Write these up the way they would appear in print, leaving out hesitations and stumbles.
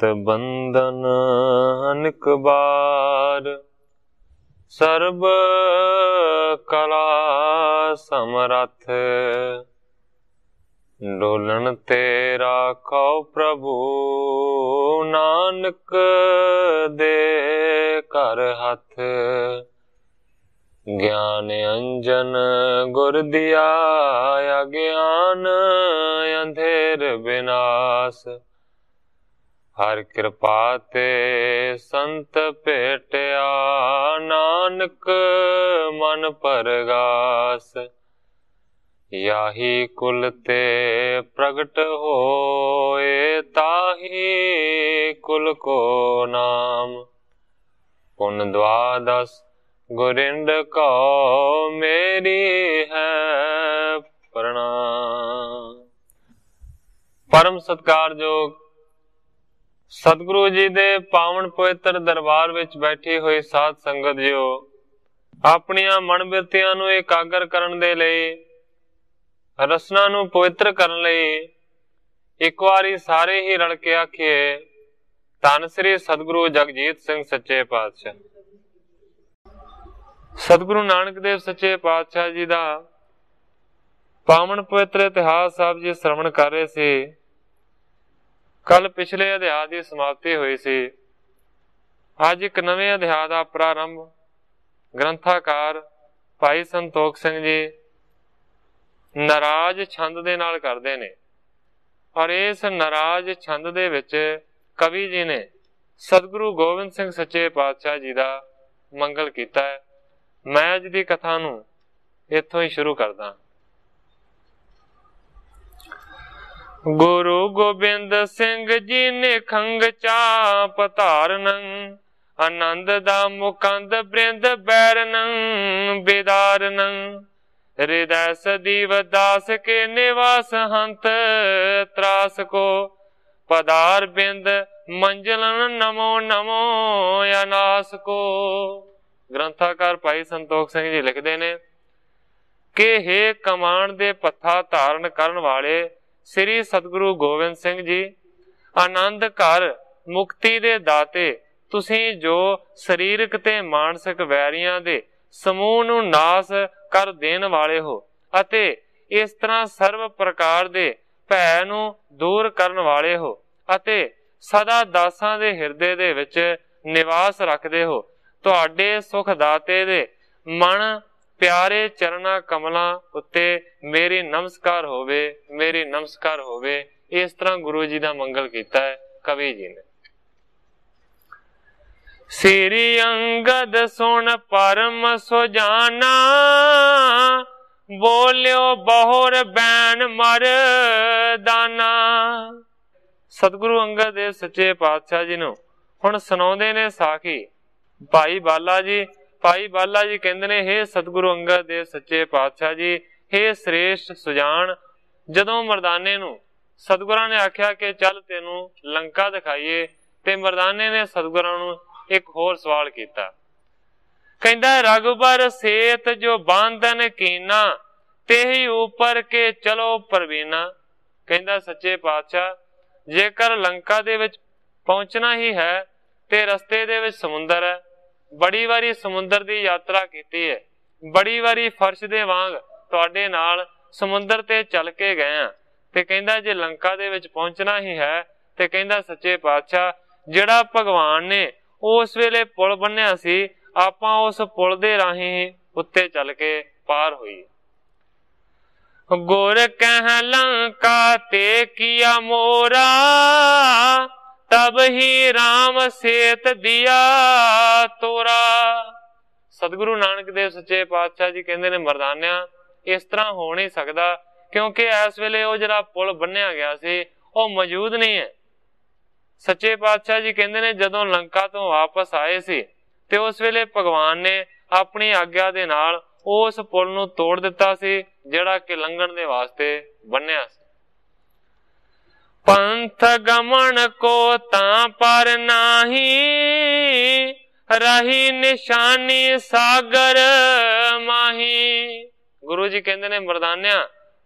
मत बंधन अनेक बार, सर्ब कला समरथ, डोलन तेरा कौ प्रभु, नानक दे कर हथ। ज्ञान अंजन गुर दिया, अज्ञान अंधेर विनाश, हर कृपा ते संत भेटिया, नानक मन परगास। याही कुल ते प्रगट होए, ताही कुल को नाम, पुन द्वादश गुरिंद को मेरी है प्रणाम। परम सत्कारयोग सतगुरु जी दे पावन पवित्र दरबार विच बैठी हुई साध संगत जियो, अपनियां मन बिरतियां नूं एकागर करन दे लई, रसना नूं पवित्र करन लई एक वारी सारे ही रल के आखिए, धन श्री सतगुरु जगजीत सिंह सच्चे पातशाह। सतगुरु नानक देव सच्चे पातशाह जी दा पावन पवित्र इतिहास साहब जी श्रवण कर रहे सी। कल पिछले अध्याय की समाप्ति हुई सी, अज एक नवे अध्याय का प्रारंभ ग्रंथाकार भाई संतोख सिंह जी नाराज छंद दे नाल करदे ने, और इस नाराज छंद दे विच कवि जी ने सतगुरु गोबिंद सिंह सच्चे पातशाह जी का मंगल किया है। मैं अज की कथा नूं इत्थों ही शुरू करदा। गुरु गोबिंद सिंह जी ने खंग चाप धारनं, आनंद दा मुकंद बृंद बैरनं बेदारनं, हृदय सदीव दास के निवास हंत त्रास को, पदार बिंद मंजलन नमो नमो अनास को। ग्रंथाकार भाई संतोख सिंह जी लिखते ने कि हे कमान दे पत्था धारण करन वाले श्री सतगुरु गोबिंद सिंह जी, आनंद घर मुक्ति दे दाते, तुसीं जो शरीरक ते मानसिक वैरियां दे समूह नूं नाश कर देण वाले हो, अते इस तरह सर्व प्रकार दे भै नूं दूर करन वाले हो, अते सदा दासां दे हिरदे दे विच निवास रखदे हो। तुहाडे सुख दाते दे मन प्यारे चरणा कमलां उत्ते मेरी नमस्कार होवे, मेरी नमस्कार होवे। इस तरह गुरु जी का मंगल किया है कवि जी ने। श्री अंगद सुन परम सुजाना, बोलियो बहुर बैन मर दाना। सतगुरु अंगद देव सच्चे पातशाह जी नूं हुण सुणाउंदे ने साखी भाई बाला जी। भाई बाला जी कहते ने, हे सतगुरु अंगद देव सच्चे पातशाह जी, हे श्रेष्ठ सुजान, जदों मरदाने नूं सतगुरां ने आख्या कि चल तेनू लंका दिखाइए, ते मरदाने ने सतगुरां नूं एक होर सवाल किया। कहंदा, रघुबर सेत जो बांधन कीना, तेही ऊपर के चलो परवीना। कहंदा, सच्चे पातशाह, जेकर लंका दे विच पहुंचना ही है ते रस्ते दे विच समुंदर है, बड़ी वारी समुंदर की यात्रा की है, बड़ी वारी फर्श दे वांग तुहाडे नाल समुंदर ते चल के गए हैं, ते कहंदा जे लंका दे विच पहुंचना ही है, ते कहंदा सच्चे पातशाह, जिहड़ा भगवान ने उस वेले पुल बन्निया सी, आपां उस पुल दे राहीं उत्ते चल के पार होई। गुर कह लंका ते किया मोरा, तब ही राम सेत दिया तोरा। सतगुरु नानक देव सच्चे पातशाह जी कहते ने, मरदानिया इस तरह हो नहीं सकता, क्योंकि इस वेले वो जिहड़ा पुल बन्निया गया सी वो मौजूद नहीं है। सच्चे पातशाह जी कहते ने, जदों लंका तो वापस आए सी ते उस वेले भगवान ने अपनी आग्ञा दे नाल उस पुल नूं तोड़ दिता सी, जिहड़ा कि लंघण दे वास्ते बन्निया सी। पंथ गमन को तां पर नाही, रही निशानी सागर माही। गुरु जी कहते ने, मरदानिया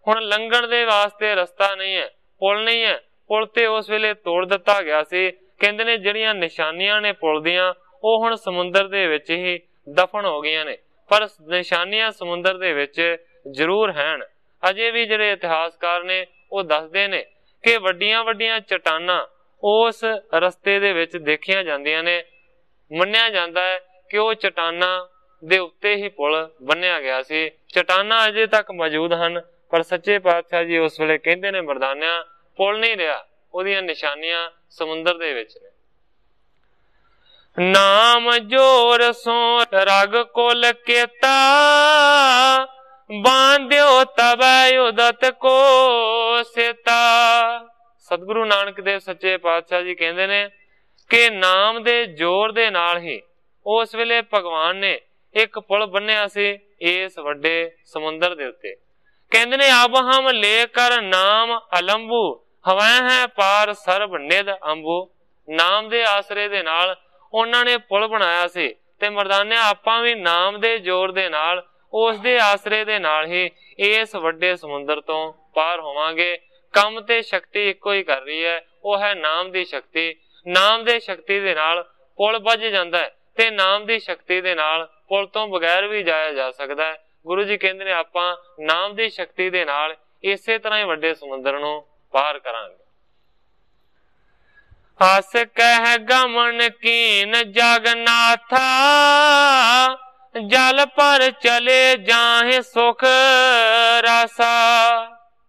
हुण लंघण दे वास्ते रस्ता नहीं है, पुल नहीं है, पुल ते उस वेले तोड़ दिता गया सी, ਕਹਿੰਦੇ ਨੇ ਜਿਹੜੀਆਂ ਨਿਸ਼ਾਨੀਆਂ ਨੇ ਪੁਲ ਦੀਆਂ ਉਹ ਹੁਣ ਸਮੁੰਦਰ ਦੇ ਵਿੱਚ ਹੀ ਦਫਨ ਹੋ ਗਈਆਂ ਨੇ, ਪਰ ਨਿਸ਼ਾਨੀਆਂ ਸਮੁੰਦਰ ਦੇ ਵਿੱਚ ਜ਼ਰੂਰ ਹਨ। ਅਜੇ ਵੀ ਜਿਹੜੇ ਇਤਿਹਾਸਕਾਰ ਨੇ ਉਹ ਦੱਸਦੇ ਨੇ ਕਿ ਵੱਡੀਆਂ ਵੱਡੀਆਂ ਚਟਾਨਾਂ ਉਸ ਰਸਤੇ ਦੇ ਵਿੱਚ ਦੇਖੀਆਂ ਜਾਂਦੀਆਂ ਨੇ। ਮੰਨਿਆ ਜਾਂਦਾ ਹੈ ਕਿ ਉਹ ਚਟਾਨਾਂ ਦੇ ਉੱਤੇ ਹੀ ਪੁਲ ਬੰਨਿਆ ਗਿਆ ਸੀ। ਚਟਾਨਾਂ ਅਜੇ ਤੱਕ ਮੌਜੂਦ ਹਨ, ਪਰ ਸੱਚੇ ਪਾਤਸ਼ਾਹ ਜੀ ਉਸ ਵੇਲੇ ਕਹਿੰਦੇ ਨੇ ਮਰਦਾਨਿਆਂ ਪੁਲ ਨਹੀਂ ਰਿਹਾ, ਉਹਦੀਆਂ ਨਿਸ਼ਾਨੀਆਂ ਸਮੁੰਦਰ ਦੇ ਵਿੱਚ ਨੇ। ਨਾਮ ਜੋਰ ਸੋ ਰਗ ਕੁਲ ਕੀਤਾ, ਬਾਂਧਿਓ ਤਬੈ ਉਦਤ ਕੋ ਸੇਤਾ। ਸਤਿਗੁਰੂ ਨਾਨਕ ਦੇਵ ਸੱਚੇ ਪਾਤਸ਼ਾਹ ਜੀ ਕਹਿੰਦੇ ਨੇ ਕਿ ਨਾਮ ਦੇ ਜ਼ੋਰ ਦੇ ਨਾਲ ਹੀ ਉਸ ਵੇਲੇ ਭਗਵਾਨ ਨੇ ਇੱਕ ਪੁਲ ਬੰਨਿਆ ਸੀ ਇਸ ਵੱਡੇ ਸਮੁੰਦਰ ਦੇ ਉੱਤੇ। ਕਹਿੰਦੇ ਨੇ ਅਬ ਹਮ ਲੈ ਕਰ ਨਾਮ ਅਲੰਬੂ, ਹਵੈ ਹੈ ਪਾਰ ਸਰਬ ਨਿਧ ਅੰਬੂ। ਨਾਮ ਦੇ ਆਸਰੇ ਦੇ ਨਾਲ ਉਹਨਾਂ ਨੇ ਪੁਲ ਬਣਾਇਆ ਸੀ, ਤੇ ਮਰਦਾਨਿਆਂ ਆਪਾਂ ਵੀ ਨਾਮ ਦੇ ਜ਼ੋਰ ਦੇ ਨਾਲ ਉਸ ਦੇ ਆਸਰੇ ਦੇ ਨਾਲ ਹੀ ਇਸ ਵੱਡੇ ਸਮੁੰਦਰ ਤੋਂ ਪਾਰ ਹੋਵਾਂਗੇ। ਕੰਮ ਤੇ ਸ਼ਕਤੀ ਇੱਕੋ ਹੀ ਕਰ ਰਹੀ ਹੈ, ਉਹ ਹੈ ਨਾਮ ਦੀ ਸ਼ਕਤੀ। ਨਾਮ ਦੇ ਸ਼ਕਤੀ ਦੇ ਨਾਲ ਪੁਲ ਬੱਝ ਜਾਂਦਾ ਹੈ, ਤੇ ਨਾਮ ਦੀ ਸ਼ਕਤੀ ਦੇ ਨਾਲ ਪੁਲ ਤੋਂ ਬਗੈਰ ਵੀ ਜਾਇਆ ਜਾ ਸਕਦਾ ਹੈ। ਗੁਰੂ ਜੀ ਕਹਿੰਦੇ ਨੇ ਆਪਾਂ ਨਾਮ ਦੀ ਸ਼ਕਤੀ ਦੇ ਨਾਲ ਇਸੇ ਤਰ੍ਹਾਂ ਹੀ ਵੱਡੇ ਸਮੁੰਦਰ ਨੂੰ ਪਾਰ ਕਰਾਂਗੇ। ਹਸ ਕਹਿ ਗਮਨ ਕੀਨ ਜਗਨਾਥਾ, ਜਲ ਪਰ ਚਲੇ ਜਾਹੇ ਸੁਖ ਰਾਸਾ।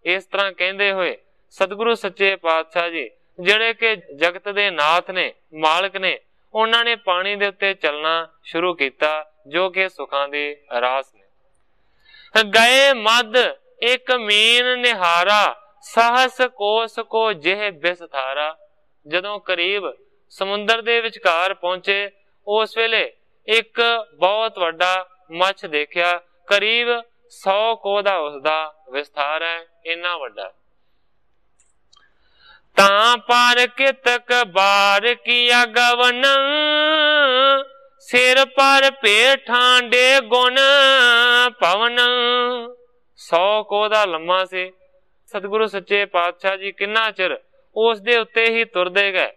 ਇਸ ਤਰ੍ਹਾਂ ਕਹਿੰਦੇ ਹੋਏ ਸਤਿਗੁਰੂ ਸੱਚੇ ਪਾਤਸ਼ਾਹ ਜੀ ਜਿਹੜੇ ਕਿ ਜਗਤ ਦੇ ਨਾਥ ਨੇ, ਮਾਲਕ ਨੇ, ਉਹਨਾਂ ਨੇ ਪਾਣੀ ਦੇ ਉੱਤੇ ਚੱਲਣਾ ਸ਼ੁਰੂ ਕੀਤਾ ਜੋ ਕਿ ਸੁਖਾਂ ਦੀ ਰਾਸ ਨੇ। ਗਏ ਮਦ ਇੱਕ ਮੀਨ ਨਿਹਾਰਾ, ਸਾਹਸ ਕੋਸ ਕੋ ਜਿਹ ਬਿਸਥਾਰਾ। ਜਦੋਂ ਕਰੀਬ ਸਮੁੰਦਰ ਦੇ ਵਿਚਕਾਰ ਪਹੁੰਚੇ ਉਸ ਵੇਲੇ ਇੱਕ ਬਹੁਤ ਵੱਡਾ ਮੱਛ ਦੇਖਿਆ, ਕਰੀਬ 100 ਕੋਹ ਦਾ ਉਸਦਾ ਵਿਸਥਾਰ ਹੈ, ਇੰਨਾ ਵੱਡਾ। ਤਾਂ ਪਰ ਕਿਤਕ ਬਾਰ ਕੀਆ ਗਵਨ, ਸਿਰ ਪਰ ਪੇਠਾਂ ਡੇ ਗੁਣ ਪਵਨ। 100 ਕੋਹ ਦਾ ਲੰਮਾ ਸੀ। ਸਤਿਗੁਰੂ ਸੱਚੇ ਪਾਤਸ਼ਾਹ ਜੀ ਕਿੰਨਾ ਚਿਰ ਉਸ ਦੇ ਉੱਤੇ ਹੀ ਤੁਰਦੇ ਗਏ।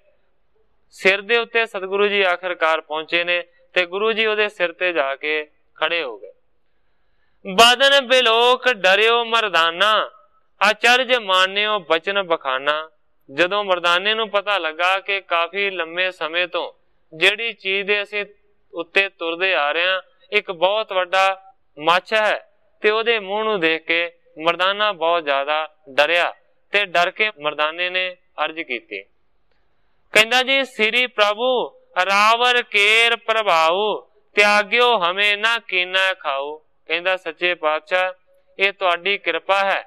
ਸਿਰ ਦੇ ਉੱਤੇ ਸਤਿਗੁਰੂ ਜੀ ਆਖਰਕਾਰ ਪਹੁੰਚੇ ਨੇ, ਤੇ ਗੁਰੂ ਜੀ ਉਹਦੇ ਸਿਰ ਤੇ ਜਾ ਕੇ ਖੜੇ ਹੋ ਗਏ। ਬਦਨ ਬਿਲੋਕ ਡਰਿਓ ਮਰਦਾਨਾ, ਅਚਰਜ ਮਾਨਿਓ ਬਚਨ ਬਖਾਨਾ। ਜਦੋਂ ਮਰਦਾਨੇ ਨੂੰ ਪਤਾ ਲੱਗਾ ਕਿ ਕਾਫੀ ਲੰਮੇ ਸਮੇਂ ਤੋਂ ਜਿਹੜੀ ਚੀਜ਼ ਦੇ ਅਸੀਂ ਉੱਤੇ ਤੁਰਦੇ ਆ ਰਹੇ ਹਾਂ ਇੱਕ ਬਹੁਤ ਵੱਡਾ ਮੱਛ ਹੈ, ਤੇ ਉਹਦੇ ਮੂੰਹ ਨੂੰ ਦੇਖ ਕੇ ਮਰਦਾਨਾ ਬਹੁਤ ਜ਼ਿਆਦਾ ਡਰਿਆ, ਤੇ ਡਰ ਕੇ ਮਰਦਾਨੇ ਨੇ ਅਰਜ਼ ਕੀਤੀ। ਕਹਿੰਦਾ ਜੀ ਸ੍ਰੀ ਪ੍ਰਭੂ ਰਾਵਰ ਕੇਰ ਪ੍ਰਭਾਉ, ਤਿਆਗਿਓ ਹਮੇ ਨਾ ਕੀਨਾ ਖਾਓ। ਕਹਿੰਦਾ ਸੱਚੇ ਪਾਤਸ਼ਾਹ ਇਹ ਤੁਹਾਡੀ ਕਿਰਪਾ ਹੈ,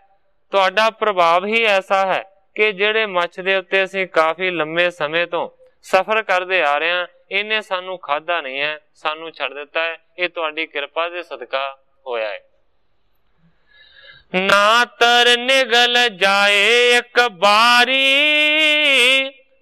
ਤੁਹਾਡਾ ਪ੍ਰਭਾਵ ਹੀ ਐਸਾ ਹੈ ਕਿ ਜਿਹੜੇ ਮੱਛ ਦੇ ਉੱਤੇ ਅਸੀਂ ਕਾਫੀ ਲੰਮੇ ਸਮੇਂ ਤੋਂ ਸਫ਼ਰ ਕਰਦੇ ਆ ਰਹੇ ਹਾਂ ਇਹਨੇ ਸਾਨੂੰ ਖਾਧਾ ਨਹੀਂ ਹੈ, ਸਾਨੂੰ ਛੱਡ ਦਿੱਤਾ ਹੈ। ਇਹ ਤੁਹਾਡੀ ਕਿਰਪਾ ਦੇ ਸਦਕਾ ਹੋਇਆ ਹੈ। ਨਾ ਤਰ ਨਿਗਲ ਜਾਏ ਇੱਕ ਬਾਰੀ,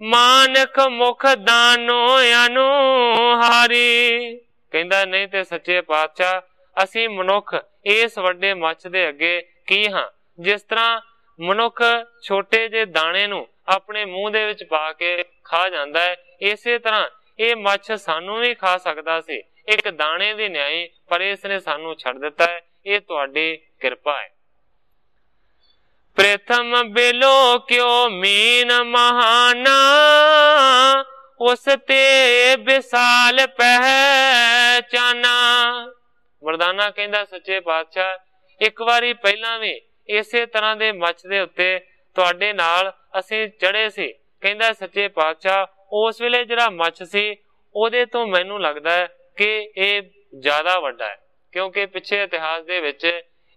ਮਾਨਕ ਮੁਖ ਦਾਨੋ ਅਨੁਹਾਰੀ। ਕਹਿੰਦਾ ਨਹੀਂ ਤੇ ਸੱਚੇ ਪਾਤਸ਼ਾਹ ਅਸੀਂ ਮਨੁੱਖ ਇਸ ਵੱਡੇ ਮੱਛ ਦੇ ਅੱਗੇ ਕੀ ਹਾਂ। ਜਿਸ ਤਰ੍ਹਾਂ ਮਨੁੱਖ ਛੋਟੇ ਜਿਹੇ ਦਾਣੇ ਨੂੰ ਆਪਣੇ ਮੂੰਹ ਦੇ ਵਿੱਚ ਪਾ ਕੇ ਖਾ ਜਾਂਦਾ ਹੈ, ਇਸੇ ਤਰ੍ਹਾਂ ਇਹ ਮੱਛ ਸਾਨੂੰ ਵੀ ਖਾ ਸਕਦਾ ਸੀ, ਇੱਕ ਦਾਣੇ ਦੀ ਨਿਆਈ, ਪਰ ਇਸ ਨੇ ਸਾਨੂੰ ਛੱਡ ਦਿੱਤਾ ਹੈ। ਇਹ ਤੁਹਾਡੀ ਕਿਰਪਾ ਹੈ। ਪ੍ਰਥਮ ਬਿਲੋ ਕਿਉ ਮੀਨ ਮਹਾਨਾ, ਉਸ ਤੇ ਵਿਸਾਲ ਪਹਿਚਾਨਾ। ਮਰਦਾਨਾ ਕਹਿੰਦਾ ਸੱਚੇ ਪਾਤਸ਼ਾਹ ਇੱਕ ਵਾਰੀ ਪਹਿਲਾਂ ਵੀ ਇਸੇ ਤਰ੍ਹਾਂ ਦੇ ਮੱਛ ਦੇ ਉੱਤੇ ਤੁਹਾਡੇ ਨਾਲ ਅਸੀਂ ਚੜੇ ਸੀ। ਕਹਿੰਦਾ ਸੱਚੇ ਪਾਤਸ਼ਾਹ ਉਸ ਵੇਲੇ ਜਿਹੜਾ ਮੱਛ ਸੀ ਉਹਦੇ ਤੋਂ ਮੈਨੂੰ ਲੱਗਦਾ ਹੈ ਕਿ ਇਹ ਜ਼ਿਆਦਾ ਵੱਡਾ ਹੈ, ਕਿਉਂਕਿ ਪਿੱਛੇ ਇਤਿਹਾਸ ਦੇ ਵਿੱਚ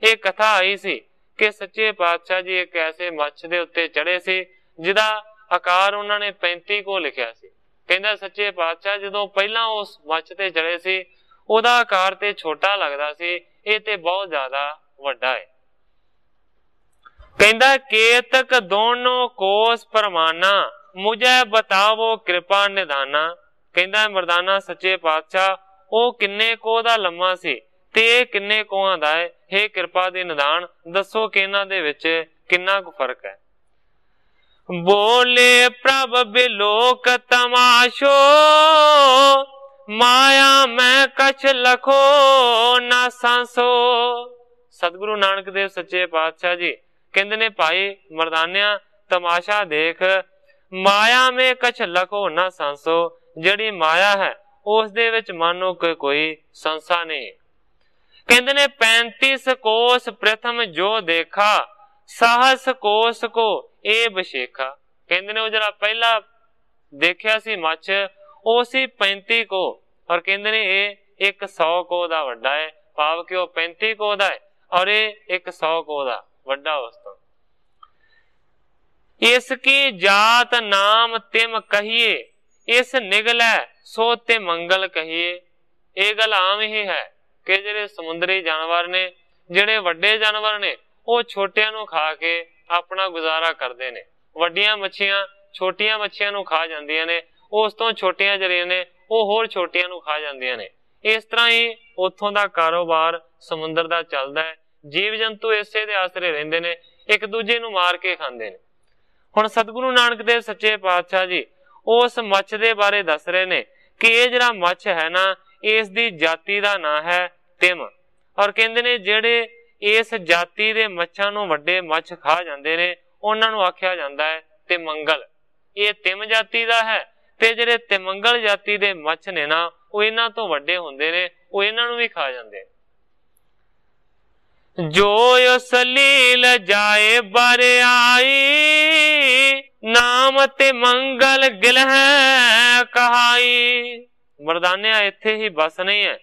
ਇਹ ਕਥਾ ਆਈ ਸੀ ਕਿ ਸੱਚੇ ਪਾਤਸ਼ਾਹ ਜੀ ਇੱਕ ਐਸੇ ਮੱਛ ਦੇ ਉੱਤੇ ਚੜੇ ਸੀ ਜਿਹਦਾ ਆਕਾਰ ਉਹਨਾਂ ਨੇ 35 ਕੋ ਲਿਖਿਆ ਸੀ। ਕਹਿੰਦਾ ਸੱਚੇ ਪਾਤਸ਼ਾਹ ਜਦੋਂ ਪਹਿਲਾਂ ਉਸ ਮੱਛ ਤੇ ਚੜੇ ਸੀ ਉਹਦਾ ਆਕਾਰ ਤੇ ਛੋਟਾ ਲੱਗਦਾ ਸੀ, ਇਹ ਤੇ ਬਹੁਤ ਜ਼ਿਆਦਾ ਵੱਡਾ ਹੈ। ਕਹਿੰਦਾ ਕੇਤਕ ਦੋਨੋਂ ਕੋਸ ਪਰਮਾਨਾ, ਮੁਝੇ ਬਤਾਵੋ ਕਿਰਪਾ ਨਿਦਾਨਾ। ਕਹਿੰਦਾ ਮਰਦਾਨਾ ਸੱਚੇ ਪਾਤਸ਼ਾਹ ਉਹ ਕਿੰਨੇ ਕੋਹ ਦਾ ਲੰਮਾ ਸੀ ਤੇ ਇਹ ਕਿੰਨੇ ਕੋਹਾਂ ਦਾ ਹੈ, हे ਕਿਰਪਾ ਦੇ ਨਿਦਾਨ ਦੱਸੋ ਕਿ ਇਹਨਾਂ ਦੇ ਵਿੱਚ ਕਿੰਨਾ ਕੁ ਫਰਕ ਹੈ। बोले प्रभ बिलोक तमाशो, माया मैं कछ लखो ना सांसो। सतगुरु नानक देव सच्चे पातशाह जी कहते ने भाई मर्दानिया तमाशा देख, माया में कछ लखो ना सांसो। जिहड़ी माया है उस दे विच मानो कि कोई संसा नहीं। कहते ने 35 कोस प्रथम जो देखा, सहस कोस को ए बशेखा। कहते ने जरा पहला देखिया सी मच्छ ਉਹ ਸੀ 35 को, और कहते ने ये 100 को दा वड्डा है, भाव कि वो 35 को दा है और ये 100 को दा वड्डा उस तो। इसकी जात नाम तिम कहिए, इस निगलै सो ते मंगल कहिए। ये गल आम ही है कि ਜਿਹੜੇ ਸਮੁੰਦਰੀ ਜਾਨਵਰ ਨੇ, ਜਿਹੜੇ ਵੱਡੇ ਜਾਨਵਰ ਨੇ, ਉਹ ਛੋਟਿਆਂ ਨੂੰ ਖਾ ਕੇ ਆਪਣਾ ਗੁਜ਼ਾਰਾ ਕਰਦੇ ਨੇ। ਵੱਡੀਆਂ ਮੱਛੀਆਂ ਛੋਟੀਆਂ ਮੱਛੀਆਂ ਨੂੰ ਖਾ ਜਾਂਦੀਆਂ ਨੇ, ਉਸ ਤੋਂ ਛੋਟੀਆਂ ਜਿਹੜੀਆਂ ਨੇ ਉਹ ਹੋਰ ਛੋਟੀਆਂ ਨੂੰ ਖਾ ਜਾਂਦੀਆਂ ਨੇ। ਇਸ ਤਰ੍ਹਾਂ ਹੀ ਉੱਥੋਂ ਦਾ ਕਾਰੋਬਾਰ ਸਮੁੰਦਰ ਦਾ ਚੱਲਦਾ ਹੈ। ਜੀਵ ਜੰਤੂ ਇਸੇ ਦੇ ਆਸਰੇ ਰਹਿੰਦੇ ਨੇ, ਇੱਕ ਦੂਜੇ ਨੂੰ ਮਾਰ ਕੇ ਖਾਂਦੇ ਨੇ। ਹੁਣ ਸਤਿਗੁਰੂ ਨਾਨਕ ਦੇਵ ਸੱਚੇ ਪਾਤਸ਼ਾਹ ਜੀ ਉਸ ਮੱਛ ਦੇ ਬਾਰੇ ਦੱਸ ਰਹੇ ਨੇ ਕਿ ਇਹ ਜਿਹੜਾ ਮੱਛ ਹੈ ਨਾ, ਇਸ ਦੀ ਜਾਤੀ ਦਾ ਨਾਂ ਹੈ ਤਿਮ। ਔਰ ਕਹਿੰਦੇ ਨੇ ਜਿਹੜੇ ਇਸ ਜਾਤੀ ਦੇ ਮੱਛਾਂ ਨੂੰ ਵੱਡੇ ਮੱਛ ਖਾ ਜਾਂਦੇ ਨੇ ਉਹਨਾਂ ਨੂੰ ਆਖਿਆ ਜਾਂਦਾ ਹੈ ਤਿਮੰਗਲ। ਇਹ ਤਿਮ ਜਾਤੀ ਦਾ ਹੈ ਤੇ ਜਿਹੜੇ ਤਿਮੰਗਲ ਜਾਤੀ ਦੇ ਮੱਛ ਨੇ ਨਾ, ਉਹ ਇਹਨਾਂ ਤੋਂ ਵੱਡੇ ਹੁੰਦੇ ਨੇ, ਉਹ ਇਹਨਾਂ ਨੂੰ ਵੀ ਖਾ ਜਾਂਦੇ। ਜੋ ਉਸ ਲੀਲ ਜਾਏ ਬਰ ਆਈ, ਨਾਮ ਤਿਮੰਗਲ ਗਿਲਹਿ ਕਹਾਈ। ਮਰਦਾਨਿਆ ਇੱਥੇ ਹੀ ਬਸ ਨਹੀਂ ਹੈ।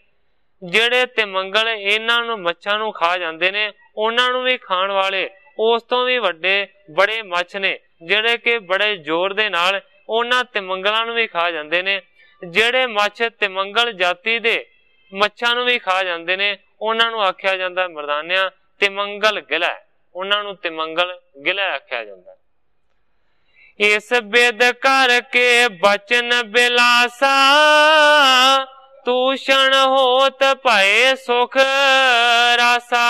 ਜਿਹੜੇ ਤਿਮੰਗਲ ਇਹਨਾਂ ਨੂੰ ਮੱਛਾਂ ਨੂੰ ਖਾ ਜਾਂਦੇ ਨੇ, ਉਹਨਾਂ ਨੂੰ ਵੀ ਖਾਣ ਵਾਲੇ ਉਸ ਤੋਂ ਵੀ ਵੱਡੇ ਬੜੇ ਮੱਛ ਨੇ, ਜਿਹੜੇ ਕਿ ਬੜੇ ਜ਼ੋਰ ਦੇ ਨਾਲ ਉਹਨਾਂ ਤਿਮੰਗਲਾਂ ਨੂੰ ਵੀ ਖਾ ਜਾਂਦੇ ਨੇ। ਜਿਹੜੇ ਮੱਛ ਤਿਮੰਗਲ ਜਾਤੀ ਦੇ ਮੱਛਾਂ ਨੂੰ ਵੀ ਖਾ ਜਾਂਦੇ ਨੇ, ਉਹਨਾਂ ਨੂੰ ਆਖਿਆ ਜਾਂਦਾ ਮਰਦਾਨਿਆ ਤਿਮੰਗਲ ਗਿਲਹਿ। ਉਹਨਾਂ ਨੂੰ ਤਿਮੰਗਲ ਗਿਲਹਿ ਆਖਿਆ ਜਾਂਦਾ। ਇਸ ਬਿਦ ਕਰਕੇ ਬਚਨ ਬਿਲਾਸਾ, ਤੂਸ਼ਣ ਹੋਤ ਭਏ ਸੁਖ ਰਾਸਾ।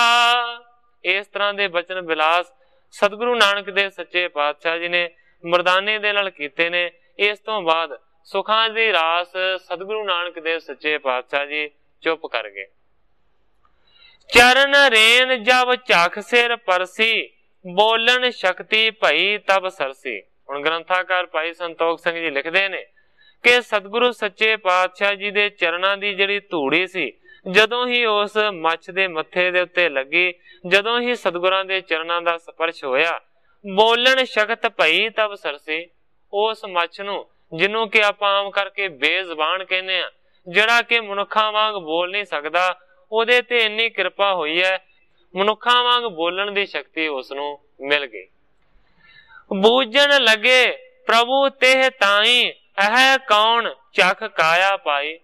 ਇਸ ਤਰ੍ਹਾਂ ਦੇ ਬਚਨ ਬਿਲਾਸ ਸਤਿਗੁਰੂ ਨਾਨਕ ਦੇਵ ਸੱਚੇ ਪਾਤਸ਼ਾਹ ਜੀ ਨੇ ਮਰਦਾਨੇ ਦੇ ਨਾਲ ਕੀਤੇ ਨੇ। ਇਸ ਤੋਂ ਬਾਅਦ ਸੁਖਾਂ ਦੀ ਰਾਸ ਸਤਿਗੁਰੂ ਨਾਨਕ ਦੇਵ ਸੱਚੇ ਪਾਤਸ਼ਾਹ ਜੀ ਚੁੱਪ ਕਰ ਗਏ। ਚਰਨ ਰੇਨ ਜਬ ਝਖ ਸਿਰ ਪਰਸੀ, ਬੋਲਣ ਸ਼ਕਤੀ ਭਈ ਤਬ ਸਰਸੀ। ਹੁਣ ਗ੍ਰੰਥਾਕਾਰ ਭਾਈ ਸੰਤੋਖ ਸਿੰਘ ਜੀ ਲਿਖਦੇ ਨੇ ਕਿ ਸਤਿਗੁਰੂ ਸੱਚੇ ਪਾਤਸ਼ਾਹ ਜੀ ਦੇ ਚਰਨਾਂ ਦੀ ਜਿਹੜੀ ਧੂੜੀ ਸੀ, ਜਦੋਂ ਹੀ ਉਸ ਮੱਛ ਦੇ ਮੱਥੇ ਦੇ ਉੱਤੇ ਲੱਗੀ, ਜਦੋਂ ਹੀ ਸਤਿਗੁਰਾਂ ਦੇ ਚਰਨਾਂ ਦਾ ਸਪਰਸ਼ ਹੋਇਆ, ਬੋਲਣ ਸ਼ਕਤ ਭਈ ਤਬ ਸਰਸੀ। ਉਸ ਮੱਛ ਨੂੰ, ਜਿਹਨੂੰ ਕਿ ਆਪਾਂ ਆਮ ਕਰਕੇ ਬੇਜ਼ਬਾਨ ਕਹਿੰਦੇ ਆ, ਜਿਹੜਾ ਕਿ ਮਨੁੱਖਾਂ ਵਾਂਗ ਬੋਲ ਨਹੀਂ ਸਕਦਾ, ਉਹਦੇ ਤੇ ਇੰਨੀ ਕਿਰਪਾ ਹੋਈ ਹੈ, ਮਨੁੱਖਾਂ ਵਾਂਗ ਬੋਲਣ ਦੀ ਸ਼ਕਤੀ ਉਸ ਨੂੰ ਮਿਲ ਗਈ। ਬੂਝਣ ਲੱਗੇ ਪ੍ਰਭੂ ਤੇਹ ਤਾਈ, ਇਹ ਕੌਣ ਚੱਖ ਕਾਇਆ ਪਾਈ।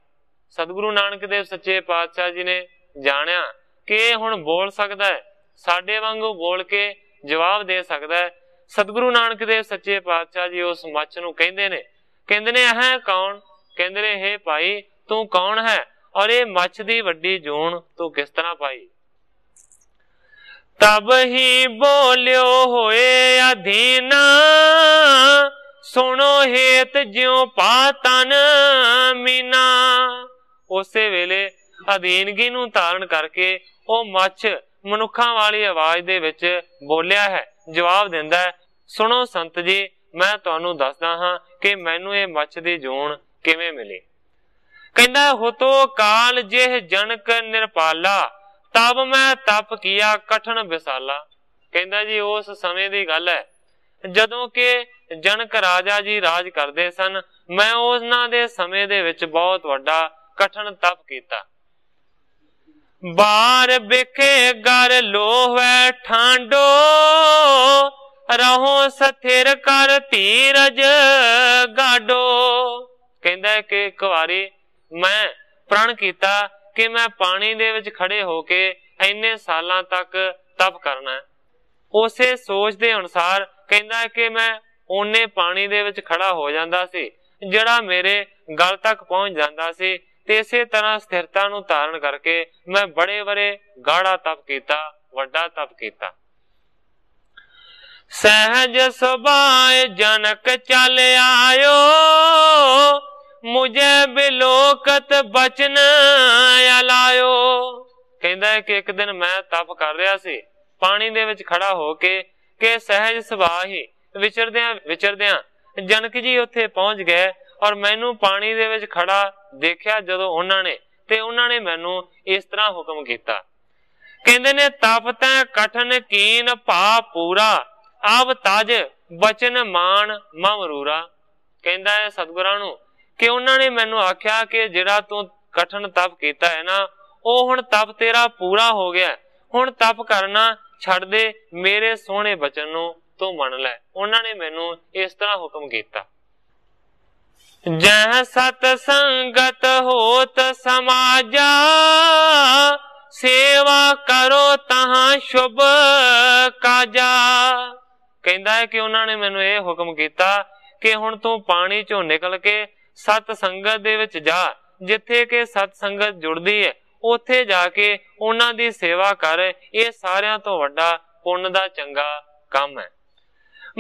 ਸਤਿਗੁਰੂ ਨਾਨਕ ਦੇਵ ਸੱਚੇ ਪਾਤਸ਼ਾਹ ਜੀ ਨੇ ਜਾਣਿਆ ਕਿ ਇਹ ਹੁਣ ਬੋਲ ਸਕਦਾ ਹੈ, ਸਾਡੇ ਵਾਂਗੂ ਬੋਲ ਕੇ ਜਵਾਬ ਦੇ ਸਕਦਾ ਹੈ। ਸਤਿਗੁਰੂ ਨਾਨਕ ਦੇਵ ਸੱਚੇ ਪਾਤਸ਼ਾਹ ਜੀ ਉਸ ਮੱਛ ਨੂੰ ਕਹਿੰਦੇ ਨੇ ਇਹ ਕੌਣ। ਕਹਿੰਦੇ ਨੇ ਹੇ ਭਾਈ ਤੂੰ ਕੌਣ ਹੈ, ਔਰ ਇਹ ਮੱਛ ਦੀ ਵੱਡੀ ਜੂਨ ਤੂੰ ਕਿਸ ਤਰ੍ਹਾਂ ਪਾਈ। ਤਬ ਹੀ ਬੋਲਿਓ ਹੋਏ ਅਧੀਨਾ, ਸੁਣੋ ਹੇਤ ਜਿਉ ਪਾ ਤਨ ਮੀਨਾ। ਉਸੇ ਵੇਲੇ ਅਧੀਨਗੀ ਨੂੰ ਧਾਰਨ ਕਰਕੇ ਉਹ ਮੱਛ ਮਨੁੱਖਾਂ ਵਾਲੀ ਆਵਾਜ਼ ਦੇ ਵਿੱਚ ਬੋਲਿਆ ਹੈ, ਜਵਾਬ ਦਿੰਦਾ ਹੈ, ਸੁਣੋ ਸੰਤ ਜੀ, ਮੈਂ ਤੁਹਾਨੂੰ ਦੱਸਦਾ ਹਾਂ ਕਿ ਮੈਨੂੰ ਇਹ ਮੱਛ ਦੀ ਜੂਨ ਕਿਵੇਂ ਮਿਲੀ। ਕਹਿੰਦਾ ਹੁਤੋ ਕਾਲ ਜਿਹ ਜਨਕ ਨਿਰਪਾਲਾ, ਤਬ ਮੈਂ ਤਪ ਕੀਆ ਕਠਨ ਵਿਸਾਲਾ। ਕਹਿੰਦਾ ਜੀ ਉਸ ਸਮੇਂ ਦੀ ਗੱਲ ਹੈ ਜਦੋਂ ਕਿ ਜਨਕ ਰਾਜਾ ਜੀ ਰਾਜ ਕਰਦੇ ਸਨ। ਮੈਂ ਉਹਨਾਂ ਦੇ ਸਮੇਂ ਦੇ ਵਿੱਚ ਬਹੁਤ ਵੱਡਾ ਕਠਨ ਤਪ ਕੀਤਾ। ਬਾਰ ਬਿਖੇ ਗਰ ਲੋਹੈ ਠਾਂਡੋ, ਰਹੋ ਸਥਿਰ ਕਰ ਧੀਰਜ ਗਾਡੋ। ਕਹਿੰਦਾ ਕਿ ਇੱਕ ਵਾਰੀ ਮੈਂ ਪ੍ਰਣ ਕੀਤਾ ਕਿ ਮੈਂ ਪਾਣੀ ਦੇ ਵਿੱਚ ਖੜੇ ਹੋ ਕੇ ਇੰਨੇ ਸਾਲਾਂ ਤੱਕ ਤਪ ਕਰਨਾ। ਉਸੇ ਸੋਚ ਦੇ ਅਨੁਸਾਰ ਕਹਿੰਦਾ ਕਿ ਮੈਂ ਓਨੇ ਪਾਣੀ ਦੇ ਵਿੱਚ ਖੜਾ ਹੋ ਜਾਂਦਾ ਸੀ ਜਿਹੜਾ ਮੇਰੇ ਗਲ ਤੱਕ ਪਹੁੰਚ ਜਾਂਦਾ ਸੀ, ਤੇ ਇਸੇ ਤਰ੍ਹਾਂ ਸਥਿਰਤਾ ਨੂੰ ਧਾਰਨ ਕਰਕੇ ਮੈਂ ਬੜੇ ਗਾੜਾ ਤਪ ਕੀਤਾ, ਵੱਡਾ ਤਪ ਕੀਤਾ। सहज सुभाए जनक चल आयो, मुझे बिलोकत बचन अलायो। कहता है कि एक दिन मैं तप कर रहा सी, पानी दे विच खड़ा होके के सहज सुभाअ ही विचरदियां विचरदियां जनक जी उत्थे पहुंच गए और मैनू पानी दे विच खड़ा देखिया जदों उन्हां ने मैनू इस तरह हुक्म कीता। कहंदे ने तप तै कठन कीन भा पूरा, अब तज बचन मान ममरूरा। कहंदा है सतगुरां नू कि उन्होंने मैनू आख्या कि जिहड़ा तू कठन तप कीता है ना, ਉਹ ਹੁਣ ਤਪ ਤੇਰਾ ਪੂਰਾ ਹੋ ਗਿਆ, ਹੁਣ ਤਪ ਕਰਨਾ ਛੱਡ ਦੇ, ਮੇਰੇ ਸੋਹਣੇ ਬਚਨ ਨੂੰ ਤੂੰ ਮੰਨ ਲੈ। ਉਹਨਾਂ ਨੇ ਮੈਨੂੰ ਇਸ ਤਰ੍ਹਾਂ ਹੁਕਮ ਕੀਤਾ। ਜਹ ਸਤ ਸੰਗਤ ਹੋਤ ਸਮਾਜਾ, ਸੇਵਾ ਕਰੋ ਤਹਾਂ ਸ਼ੁਭ ਕਾਜਾ। ਕਹਿੰਦਾ ਹੈ ਕਿ ਉਹਨਾਂ ਨੇ ਮੈਨੂੰ ਇਹ ਹੁਕਮ ਕੀਤਾ ਕਿ ਹੁਣ ਤੂੰ ਪਾਣੀ ਚੋਂ ਨਿਕਲ ਕੇ ਸਤ ਸੰਗਤ ਦੇ ਵਿੱਚ ਜਾ, ਜਿੱਥੇ ਕਿ ਸਤ ਸੰਗਤ ਜੁੜਦੀ ਹੈ ਉੱਥੇ ਜਾ ਕੇ ਉਹਨਾਂ ਦੀ ਸੇਵਾ ਕਰ। ਇਹ ਸਾਰਿਆਂ ਤੋਂ ਵੱਡਾ ਪੁੰਨ ਦਾ ਚੰਗਾ ਕੰਮ ਹੈ।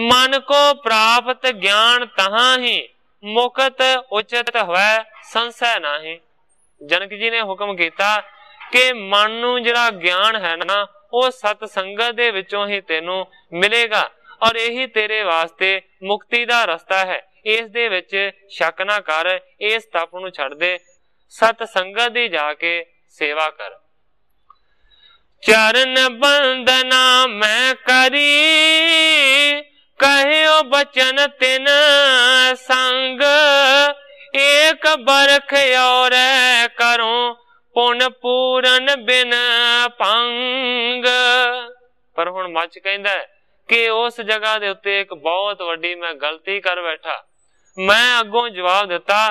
ਮਨ ਕੋ ਪ੍ਰਾਪਤ ਗਿਆਨ ਤਹਾਂ ਹੀ, ਮੁਕਤ ਉਚਿਤ ਹੋਵੇ ਸੰਸੈ ਨਾਹੀ। ਜਨਕ ਜੀ ਨੇ ਹੁਕਮ ਕੀਤਾ ਕਿ ਮਨ ਨੂੰ ਜਿਹੜਾ ਗਿਆਨ ਹੈ ਨਾ, ਉਹ ਸਤ ਸੰਗਤ ਦੇ ਵਿੱਚੋਂ ਹੀ ਤੈਨੂੰ ਮਿਲੇਗਾ ਔਰ ਇਹੀ ਤੇਰੇ ਵਾਸਤੇ ਮੁਕਤੀ ਦਾ ਰਸਤਾ ਹੈ। ਇਸ ਦੇ ਵਿੱਚ ਸ਼ੱਕ ਨਾ ਕਰ, ਇਸ ਤਪ ਨੂੰ ਛੱਡ ਦੇ, ਸਤ ਸੰਗਤ ਦੀ ਜਾ ਕੇ सेवा कर। चरण बंदना मैं करी, कहो बचन तिन संग, एक बरख और करो पुन पूरन बिन पंग। पर हुण मच कहंदा है कि उस जगह दे उत्ते एक बहुत वड्डी मैं गलती कर बैठा। मैं अगों जवाब दिता,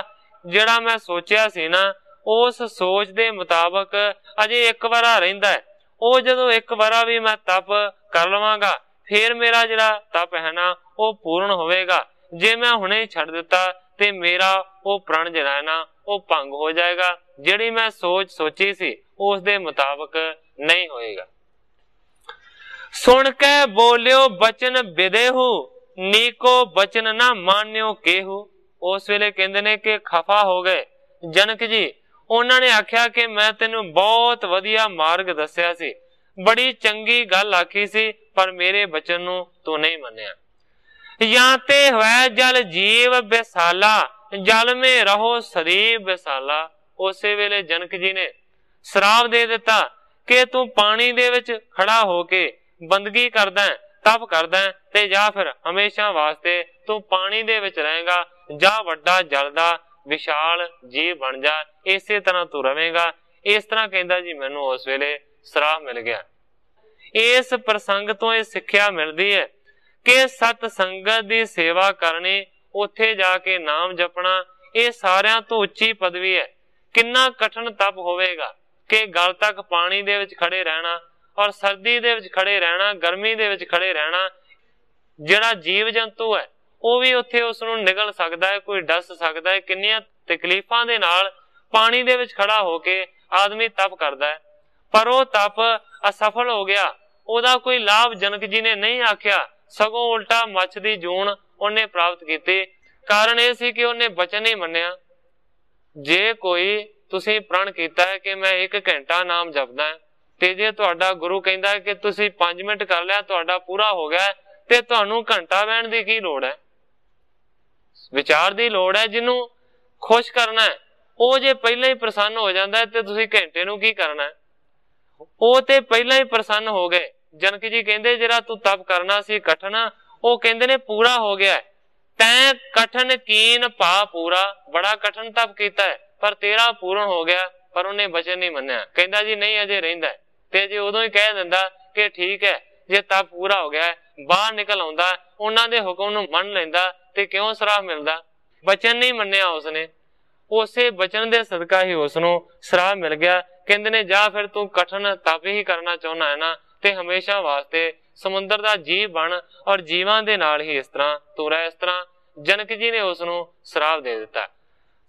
जिहड़ा मैं सोचिया सी ना, उस सोच दे मुताबक अजे एक वारा रहिंदा है। ਉਹ ਜਦੋਂ ਇੱਕ ਵਾਰਾ ਵੀ ਮੈਂ ਤਪ ਕਰ ਲਵਾਂਗਾ ਫਿਰ ਮੇਰਾ ਜਿਹੜਾ ਤਪ ਹੈ ਨਾ ਉਹ ਪੂਰਨ ਹੋਵੇਗਾ। ਜੇ ਮੈਂ ਹੁਣੇ ਛੱਡ ਦਿੱਤਾ ਤੇ ਮੇਰਾ ਉਹ ਪ੍ਰਣ ਜਿਹੜਾ ਹੈ ਨਾ ਉਹ ਭੰਗ ਹੋ ਜਾਏਗਾ। ਜਿਹੜੀ ਮੈਂ ਸੋਚੀ ਸੀ ਉਸ ਦੇ ਮੁਤਾਬਕ ਨਹੀਂ ਹੋਏਗਾ। ਸੁਣ ਕੇ ਬੋਲਿਓ ਬਚਨ ਵਿਦੇਹੂ, ਨੀਕੋ ਬਚਨ ਨਾ ਮਾਨਿਓ केहू। ਉਸ ਵੇਲੇ ਕਹਿੰਦੇ ਨੇ ਕਿ ਖਫਾ ਹੋ ਗਏ ਜਨਕ ਜੀ। ਉਹਨਾਂ ਨੇ ਆਖਿਆ ਕਿ ਮੈਂ ਤੈਨੂੰ ਬਹੁਤ ਵਧੀਆ ਮਾਰਗ ਦੱਸਿਆ ਸੀ, ਬੜੀ ਚੰਗੀ ਗੱਲ ਆਖੀ ਸੀ, ਪਰ ਮੇਰੇ ਬਚਨ ਨੂੰ ਤੂੰ ਨਹੀਂ ਮੰਨਿਆ। ਜਾਂ ਤੇ ਹੋਇ ਜਲ ਜੀਵ ਬਿਸਾਲਾ, ਜਲ ਮੇ ਰਹੋ ਸਰੀਰ ਬਿਸਾਲਾ। ਉਸੇ ਵੇਲੇ ਜਨਕ ਜੀ ਨੇ ਸ਼ਰਾਪ ਦੇ ਦਿੱਤਾ ਕਿ ਤੂੰ ਪਾਣੀ ਦੇ ਵਿੱਚ ਖੜਾ ਹੋ ਕੇ ਬੰਦਗੀ ਕਰਦਾ, ਤਪ ਕਰਦਾ ਤੇ ਜਾਂ ਫਿਰ ਹਮੇਸ਼ਾ ਵਾਸਤੇ ਤੂੰ ਪਾਣੀ ਦੇ ਵਿੱਚ ਰਹੇਗਾ। ਜਾਂ ਵੱਡਾ ਜਲ ਦਾ विशाल जीव बन जा, इसे तरह तू रवेगा। इस तरह कहता जी मैनू उस वेले सराह मिल गया। इस प्रसंग तो यह सिक्ख्या मिलती है कि सत संगत की सेवा करनी, उत्थे जाके नाम जपना, ये सारियां तो उच्ची पदवी है। किन्ना कठिन तप होवेगा कि गल तक पानी दे विच खड़े रहना और सर्दी दे विच खड़े रहना, गर्मी दे विच खड़े रहना। जिहड़ा जीव जंतु है ਉਹ ਵੀ ਉੱਥੇ ਉਸ ਨੂੰ ਨਿਗਲ ਸਕਦਾ ਹੈ, ਕੋਈ ਡਸ ਸਕਦਾ ਹੈ। ਕਿੰਨੀਆਂ ਤਕਲੀਫਾਂ ਦੇ ਨਾਲ ਪਾਣੀ ਦੇ ਵਿੱਚ ਖੜਾ ਹੋ ਕੇ ਆਦਮੀ ਤਪ ਕਰਦਾ ਹੈ, ਪਰ ਉਹ ਤਪ ਅਸਫਲ ਹੋ ਗਿਆ। ਉਹਦਾ ਕੋਈ ਲਾਭ ਜਨਕ ਜੀ ਨੇ ਨਹੀਂ ਆਖਿਆ, ਸਗੋਂ ਉਲਟਾ ਮੱਛ ਦੀ ਜੂਣ ਉਹਨੇ ਪ੍ਰਾਪਤ ਕੀਤੀ। ਕਾਰਨ ਇਹ ਸੀ ਕਿ ਉਹਨੇ ਬਚਨ ਨਹੀਂ ਮੰਨਿਆ। ਜੇ ਕੋਈ ਤੁਸੀਂ ਪ੍ਰਣ ਕੀਤਾ ਹੈ ਕਿ ਮੈਂ 1 ਘੰਟਾ ਨਾਮ ਜਪਦਾ ਤੇ ਜੇ ਤੁਹਾਡਾ ਗੁਰੂ ਕਹਿੰਦਾ ਹੈ ਕਿ ਤੁਸੀਂ 5 ਮਿੰਟ ਕਰ ਲਿਆ, ਤੁਹਾਡਾ ਪੂਰਾ ਹੋ ਗਿਆ, ਤੇ ਤੁਹਾਨੂੰ ਘੰਟਾ ਬਹਿਣ ਦੀ ਕੀ ਲੋੜ ਹੈ? ਵਿਚਾਰ ਦੀ ਲੋੜ ਹੈ। ਜਿਹਨੂੰ ਖੁਸ਼ ਕਰਨਾ ਹੈ ਉਹ ਜੇ ਪਹਿਲਾਂ ਹੀ ਪ੍ਰਸੰਨ ਹੋ ਜਾਂਦਾ ਤੇ ਤੁਸੀਂ ਘੰਟੇ ਨੂੰ ਕੀ ਕਰਨਾ? ਉਹ ਤੇ ਪਹਿਲਾਂ ਹੀ ਪ੍ਰਸੰਨ ਹੋ ਗਏ। ਜਨਕ ਜੀ ਕਹਿੰਦੇ ਜਿਹੜਾ ਤੂੰ ਤਪ ਕਰਨਾ ਸੀ ਕਠਨ, ਉਹ ਕਹਿੰਦੇ ਨੇ ਪੂਰਾ ਹੋ ਗਿਆ। ਤੈਂ ਕਠਨ ਕੀਨ ਭਾ ਪੂਰਾ, ਬੜਾ ਕਠਨ ਤਪ ਕੀਤਾ ਹੈ ਪਰ ਤੇਰਾ ਪੂਰਨ ਹੋ ਗਿਆ। ਪਰ ਉਹਨੇ ਬਚਨ ਨਹੀਂ ਮੰਨਿਆ। ਕਹਿੰਦਾ ਜੀ ਨਹੀਂ ਅਜੇ ਰਹਿੰਦਾ। ਤੇ ਜੇ ਉਦੋਂ ਹੀ ਕਹਿ ਦਿੰਦਾ ਕਿ ਠੀਕ ਹੈ ਜੇ ਤਪ ਪੂਰਾ ਹੋ ਗਿਆ, ਬਾਹਰ ਨਿਕਲ ਆਉਂਦਾ, ਉਹਨਾਂ ਦੇ ਹੁਕਮ ਨੂੰ ਮੰਨ ਲੈਂਦਾ ਤੇ ਕਿਉਂ ਸਰਾਹ ਮਿਲਦਾ? ਬਚਨ ਨਹੀਂ ਮੰਨਿਆ ਉਸਨੇ। ਉਸੇ ਬਚਨ ਦੇ ਸਦਕਾ ਹੀ ਉਸਨੂੰ ਸਰਾਹ ਮਿਲ ਗਿਆ। ਕਹਿੰਦੇ ਨੇ ਜਾਂ ਫਿਰ ਤੂੰ ਕਠਨ ਤਪ ਹੀ ਕਰਨਾ ਚਾਹੁੰਦਾ ਹੈ ਨਾ ਤੇ ਹਮੇਸ਼ਾ ਵਾਸਤੇ ਸਮੁੰਦਰ ਦਾ ਜੀਵ ਬਣ ਔਰ ਜੀਵਾਂ ਦੇ ਨਾਲ ਹੀ ਇਸ ਤਰ੍ਹਾਂ ਤੂੰ ਰਹਿ। ਇਸ ਤਰ੍ਹਾਂ ਜਨਕ ਜੀ ਨੇ ਉਸਨੂੰ ਸਰਾਪ ਦੇ ਦਿੱਤਾ।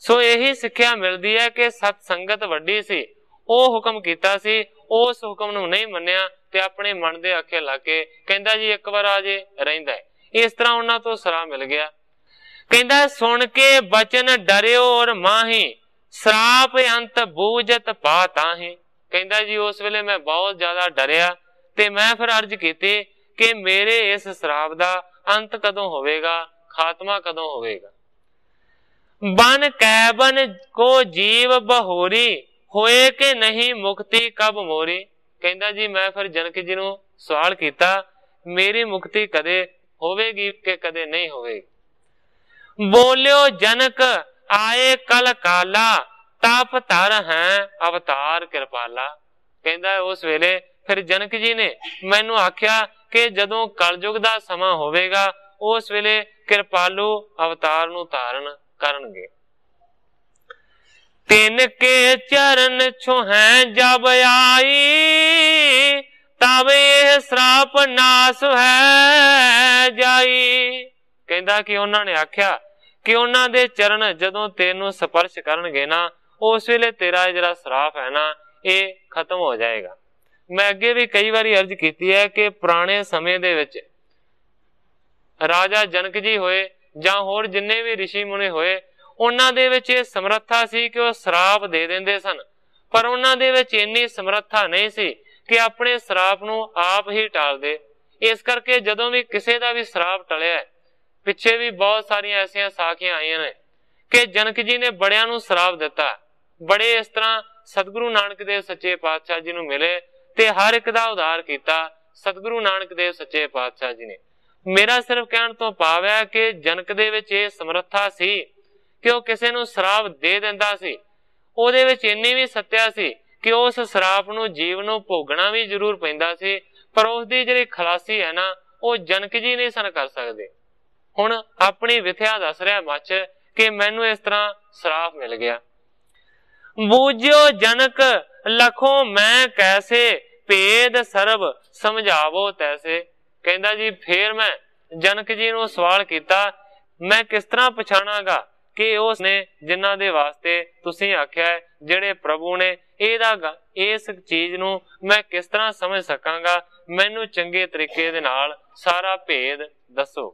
ਸੋ ਇਹੀ ਸਿੱਖਿਆ ਮਿਲਦੀ ਹੈ ਕਿ ਸਤ ਸੰਗਤ ਵੱਡੀ ਸੀ, ਉਹ ਹੁਕਮ ਕੀਤਾ ਸੀ, उस हुक्म नूं नहीं मन्निया ते अपने मन दे आखे ला के कहंदा जी एक बार आ जे रहिंदा है। इस तरह उन्हां तो श्राप मिल गया। कहंदा सुन के बचन डरियो और माही श्राप अंत बूझत पा ताही। कहंदा जी उस वेले मैं बहुत ज्यादा डरिया ते मैं फिर अर्ज कीती कि मेरे इस श्राप दा अंत कदों होवेगा, खात्मा कदों होवेगा। बन कैबन को जीव बहोरी होए के नहीं मुक्ति कब मोरी। कहंदा जी मैं फिर जनक जी नूं सवाल कीता मेरी मुक्ति कदे होवेगी कि कदे नहीं होवेगी। बोलियो जनक आए कल काला ताप तर है अवतार कृपाला। कहंदा उस वेले फिर जनक जी ने मैनू आख्या कि जदों कलयुग दा समा होवेगा उस वेले कृपालु अवतार नूं धारण करनगे। तिन के चरण छुहें जब आई तब यह श्राप नाश है जाई। कहंदा कि उन्हां ने आख्या कि उन्हां दे चरण जदों तेनू स्पर्श करनगे ना उस वेले तेरा जिहड़ा श्राप है ना ये खत्म हो जाएगा। मैं अगे भी कई बारी अर्ज कीती है कि पुराने समय दे विच राजा जनक जी होए जां होर जिन्ने भी ऋषि मुनि होए उन्हां दे विच इह समर्था सी कि वह श्राप दे दिंदे सन, पर उन्हां दे विच इन्नी समर्था नहीं सी कि अपने श्राप नूं आप ही टाल दे। इस करके जदों भी किसी का भी श्राप टलिया, पिछे भी बहुत सारिया ऐसिया साखियां आईयां ने कि जनक जी ने बड़ियां नूं श्राप दिता। बड़े इस तरह सतगुरु नानक देव सच्चे पातशाह जी नूं मिले ते हर एक दा उद्धार कीता सतगुरु नानक देव सच्चे पातशाह जी ने। मेरा सिर्फ कहण तो भाव है कि जनक दे विच इह समर्था सी कि वह किसी नूं श्राप दे दिंदा सी। उहदे विच इन्नी भी सत्या सी कि उस श्राप नूं जीव नूं भोगना भी जरूर पैंदा सी, पर उसदी जिहड़ी खलासी है ना वो जनक जी नहीं सन कर सकदे। हुण अपनी विथया दस रहा मच कि मैनू इस तरह श्राप मिल गया। बूझियो जनक लखो मैं कैसे भेद सर्व समझावो तैसे। कहंदा जी फिर मैं जनक जी नूं सवाल कीता मैं किस तरह पछाणांगा कि उसने जिन्हां दे वास्ते तुसीं आख्या है जिहड़े प्रभु ने इस चीज नूं मैं किस तरह समझ सकांगा, मैनू चंगे तरीके दे नाल सारा भेद दसो।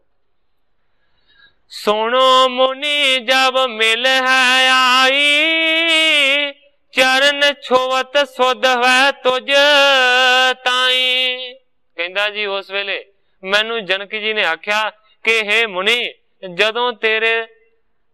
सुनो मुनि जब मिल है आई चरण छुवत सुध है तुझ ताई। कहंदा जी उस वेले मैनू जनक जी ने आख्या कि हे मुनि जदों तेरे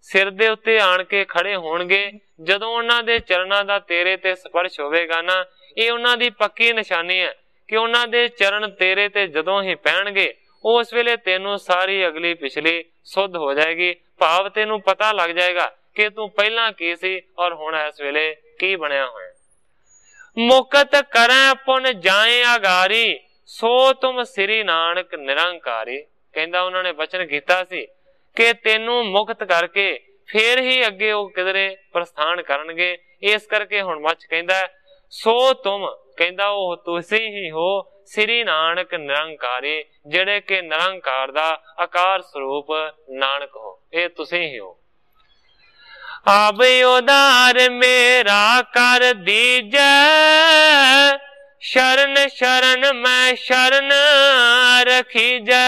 सिर दे उत्ते आण के खड़े होणगे, जदों उन्हां दे चरणां दा तेरे ते स्पर्श होवेगा ना ये उन्हां दी पक्की निशानी है कि उन्हां दे चरण तेरे ते जदों ही पैणगे उस वेले तेनू सारी अगली पिछली सुध हो जाएगी। भाव तेनू पता लग जाएगा कि तू पहला की सी और हुण इस वेले की बनया होया। मुकत करें पुन जाए आगारी सो तुम श्री नानक निरंकारी। कहंदा उन्हां ने वचन कीता सी कि तेनू मुक्त करके फिर ही अगे वो किधरे प्रस्थान करनगे। इस करके हुण मच कहंदा सो तुम, कहंदा वो तुसी ही हो श्री नानक निरंकारी, जिहड़े के निरंकार दा आकार स्वरूप नानक हो, ये तुसी ही हो। अब उदार मेरा कर दीजै शरण शरण मैं शरण रखीजै।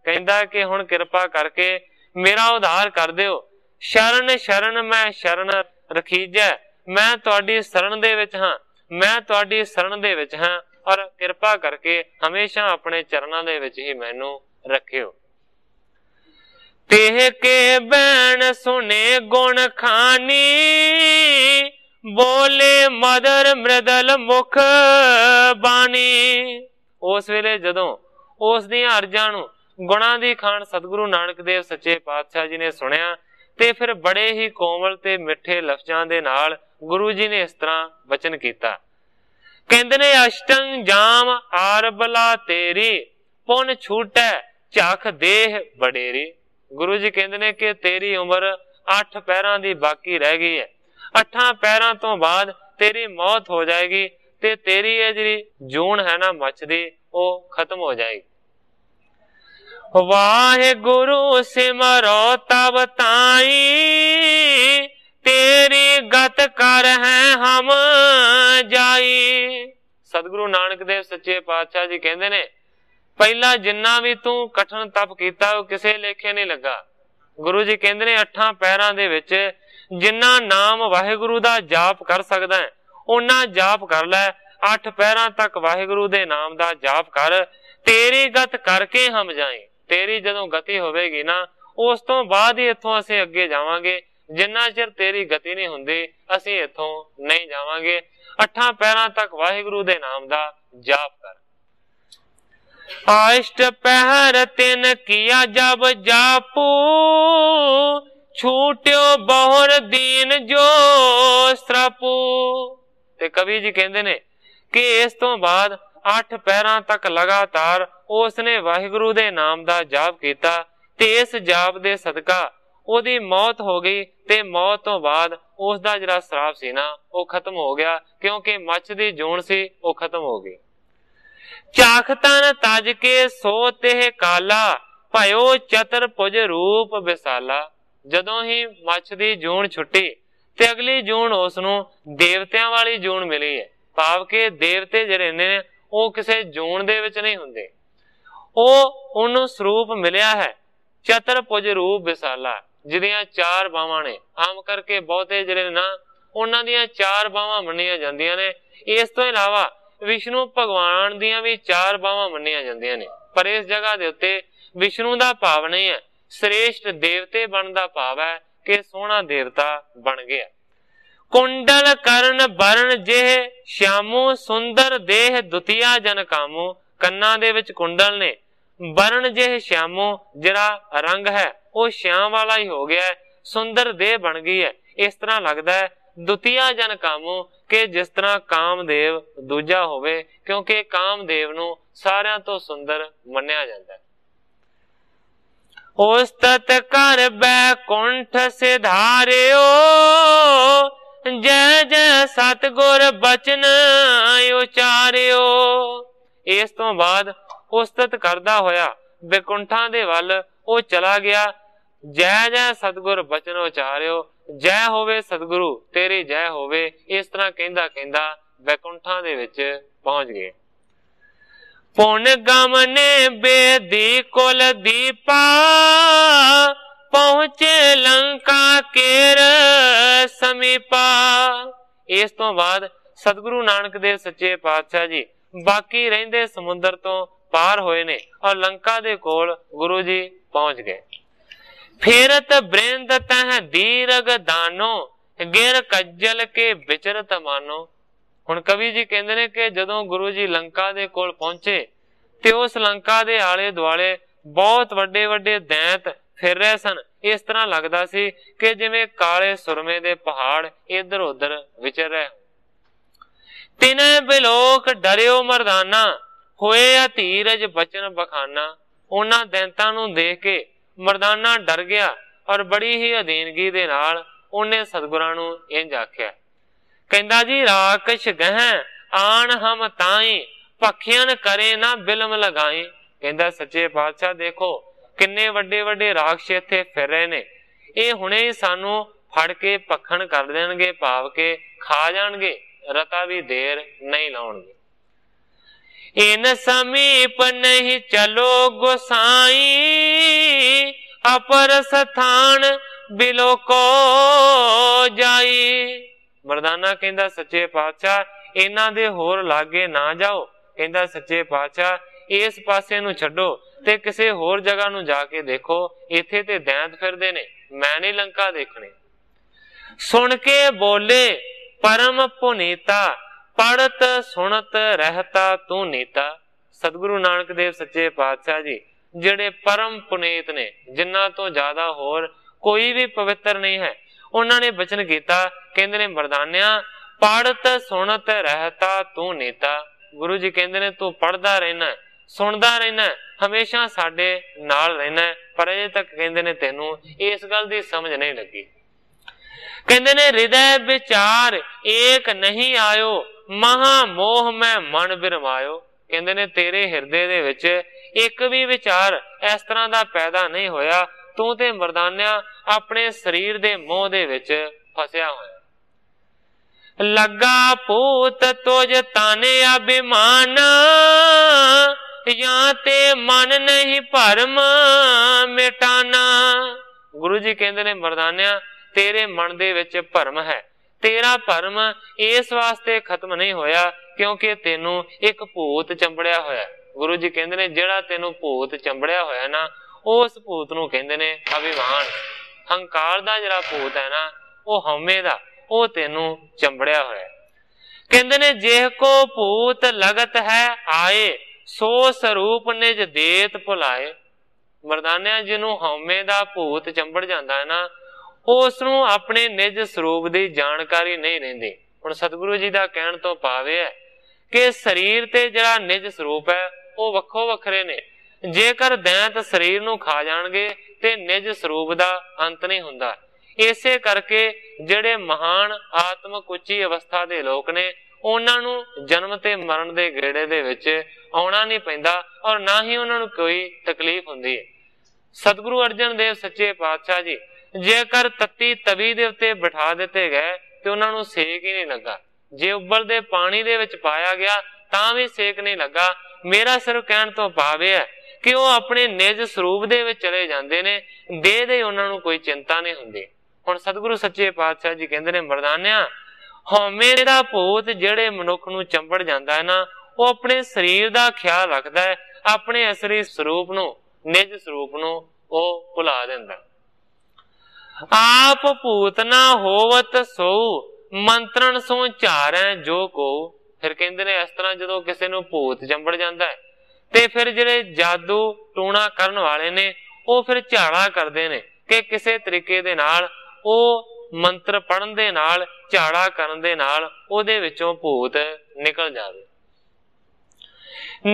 कहंदा कि हुण किरपा करके मेरा उद्धार कर दिओ। शरण शरण मैं शरण रखीजै, मैं तुहाडी शरण दे विच हां, मैं तुहाडी शरण दे विच हां और किरपा करके हमेशा अपने चरणों दे विच ही मैनू रखियो। तेह के बैन सुने गुण खानी बोले मदर मृदल मुख बानी। उस वेले जदों उस दियां अर्जां नूं गुणां दी खान सतगुरु नानक देव सच्चे पातशाह जी ने सुनिया ते फिर बड़े ही कोमल ते मिठे लफ्जां दे नाल गुरु जी ने इस तरह वचन कीता। कहंदे ने अष्टंग जाम आर बला तेरी पुन छूटै झख देह बडेरी। गुरु जी कहंदे ने कि तेरी उम्र 8 पैरां दी बाकी रह गई है, 8 पैरां तो बाद तेरी मौत हो जाएगी ते तेरी ये जी जून है ना मचदी वो खत्म हो जाएगी। वाहे गुरु सिमरो तब ताई तेरी गत कर है हम जाई। सतगुरु नानक देव सच्चे पातशाह जी कहते ने पहला जिन्ना भी तू कठिन तप किया वो किसे लेखे नहीं लगा। गुरु जी कहते ने 8 पैरां दे विच जिन्ना नाम वाहिगुरु दा जाप कर सकदा है उन्ना जाप कर लै। 8 पैरां तक वाहिगुरु दे नाम दा जाप कर। तेरी गत करके हम जाए। तेरी जदों गति होवेगी ना उस तो बाद ही इथों असीं अगे जावांगे। जिन्ना चिर तेरी गति नहीं हुंदी असीं इथों नहीं जावांगे। 8 पैरां तक वाहिगुरु दे नाम दा जाप कर। अष्ट पहर तिन किया जब जापू छूट्यो बहुर दीन जो श्रापू। ते कवि जी कहते ने कि इस तो बाद 8 पैरां तक लगातार उसने वाहिगुरु दे नाम दा जाप किया ते इस जाप दे सदका ओदी मौत हो गई ते मौत तो बाद उसका जिहड़ा श्राप सी ना वो खत्म हो गया क्योंकि मच्छ दी जून सी वो खत्म हो गई। चाख तन तज के सो तेह काला भयो चतर पुज रूप विसाला। जदों ही मच्छ दी जून छुट्टी ते अगली जून उसनू देवतियां वाली जून मिली है। भाव के देवते जिहड़े ने वो किसी जून दे विच नहीं हुंदे। उन्होंने स्वरूप मिलिया है चतुरभुज रूप विसाला जिहदियां 4 बावां ने। आम करके बहुते जिहड़े ना उन्हां दियां 4 बावां मन्नियां जांदियां ने। इस तो इलावा विष्णु भगवान दियां भी 4 बावां मन्नियां जांदियां ने। पर इस जगह दे उत्ते विष्णु दा भाव नहीं है, श्रेष्ठ देवते बन दा भाव है कि सोहना देवता बन गया। कुंडल करण बरण जेह श्यामू सुंदर देह दुतिया जन कामू। कन्ना दे विच कुंडल ने, बरण जेह श्यामू जिहड़ा रंग है वो श्याम वाला ही हो गया है, सुंदर देह बन गई है। इस तरह लगता है दुतिया जन कामू कि जिस तरह कामदेव दूजा होवे, क्योंकि कामदेव नू सारियां तो सुंदर मन्निया जाता है। उस्तत कर बैकुंठ सिधारियो जय जय सतगुर बचन उचारियो। इस तो बाद उस्तत करदा होया बैकुंठा दे वल वो चला गया। जय जय सतगुर बचन उचारियो, जय होवे सतगुरु तेरी जय होवे। इस तरह कहंदा कहंदा बैकुंठा दे विच पहुंच गए। पुन गमने बेदी कुल दीपा पहुंचे लंका केर समीपा। इस तो बाद सतगुरु नानक देव सच्चे पातशाह जी बाकी रहिंदे समुद्र तो पार होए ने और लंका दे कोल गुरु जी पहुंच गए। फेरत बृंद तह दीरग दानो गिर कज्जल के विचरत मानो। हुण कवि जी कहंदे ने कि जदों गुरु जी लंका दे कोल पहुंचे ते उस लंका दे आले दुआले बहुत वड्डे वड्डे दैंत फिर रहे सन। इस तरह लगदा सी कि जिवें काले सुरमे दे पहाड़ इधर उधर विचर रहे। तिने बिलोक डरियो मरदाना होए अधीरज बचन बखाना। उन्हां दैंतां नूं देख के मरदाना डर गया और बड़ी ही अधीनगी दे नाल उन्हें सतगुरां नूं इंज आख्या। कहंदा जी राकश गहं आन हम ताई पखियन करे ना बिलम लगाई। कहंदा सच्चे पातशाह देखो किन्ने वड्डे वड्डे राक्षस इत्थे फिर रहे ने, ये हुणे ही सानू फड़ के पखण कर देणगे, भाव के खा जाणगे, रता भी देर नहीं लाउणगे। इन समीप नहीं चलो गोसाई अपर स्थान बिलो को जाई। मरदाना कहंदा सच्चे पातशाह इन्हां दे होर लागे ना जाओ। कहंदा सच्चे पातशाह इस पासे नूं छड्डो ते किसे होर जगह नूं जाके देखो, इत्थे ते दैंत फिरदे ने, मैं नहीं लंका देखने। सुन के बोले परम पुनीता पढ़त सुनत रहता तू नीता। सतगुरु नानक देव सच्चे पातशाह जी जिहड़े परम पुनीत ने, जिन्हां तो ज्यादा होर कोई भी पवित्र नहीं है, उन्होंने बचन किया। कहंदे ने मरदानिया पढ़त सुनत रहता तू नीता। गुरु जी कहंदे ने तू पढ़दा रहना, सुनदा रहना, हमेशा साडे नाल रहना, पर अजे तक कहंदे ने तैनू इस गल दी समझ नहीं लगी। कहंदे ने हृदय विचार एक नहीं आयो महा मोह में मन बिरमायो। कहंदे ने तेरे हिरदे दे विच एक भी विचार इस तरह दा पैदा नहीं होया, तू ते मरदानिया अपने शरीर दे मोह दे विच फसिया होया। लगा पूत तुझ ताने अभिमान, या ते मन नहीं भरम मिटाना। गुरु जी कहते ने मरदानिया तेरे मन दे विच भरम है, तेरा भरम इस वास्ते खत्म नहीं होया क्योंकि तेनू एक भूत चंबड़िया होया। गुरु जी कहते ने जेड़ा तेनू भूत चंबड़िया होया ना, उस भूत नू कहते ने अभिमान। हंकार दा जिहड़ा भूत है ना, वो हौमे दा, वो तेनू चंबड़िया होया। कहते ने जेह को भूत लगत है आए, सो स्वरूप निज देत भुलाए। मरदानिया जिन्हों हौमे दा भूत चंबड़ जाता है ना, उसनू अपने निज स्वरूप की जानकारी नहीं रहिंदी। हुण सतगुरु जी का कहण तो भाव है कि शरीर ते जिहड़ा निज स्वरूप है वो वक्खो वखरे ने। जेकर दैंत शरीर नू खा जाणगे ते निज स्वरूप का अंत नहीं हुंदा। इसे करके जिहड़े महान आत्मक उच्ची अवस्था के लोग ने, उन्हां नू जन्म ते मरण के गेड़े दे विच आउणा नहीं पैंदा और ना ही उन्हां नू कोई तकलीफ हुंदी है। सतगुरु अर्जन देव सच्चे पातशाह जी जेकर तत्ती तवी दे उत्ते बिठा दिते गए तो उन्हां नू सेक ही नहीं लगा। जे उबलदे पानी दे विच पाया गया तां भी सेक नहीं लगा। मेरा सिर्फ कहण तो भाव है कि वो अपने निज स्वरूप दे विच चले जांदे ने, देह दे उन्हां नू कोई चिंता नहीं हुंदी। हुण सतगुरु सच्चे पातशाह जी कहंदे ने मरदानिया हौमे दा भूत जेड़े मनुख नू चंबड़ जांदा है ना, वो अपने शरीर दा ख्याल रखदा है, अपने असली स्वरूप नू निज स्वरूप नू वो भुला दिंदा। आप भूत ना होवत सो, मंत्रण सो झारै जो को। फिर कहंदे ने इस तरह जदों किसी नू भूत चंबड़ जांदा है ते फिर जिहड़े जादू टूणा करन वाले ने वो फिर झाड़ा करदे ने कि किसी तरीके दे नाल वो मंत्र पढ़न दे नाल, झाड़ा करन दे नाल ओहदे विचों भूत निकल जावे।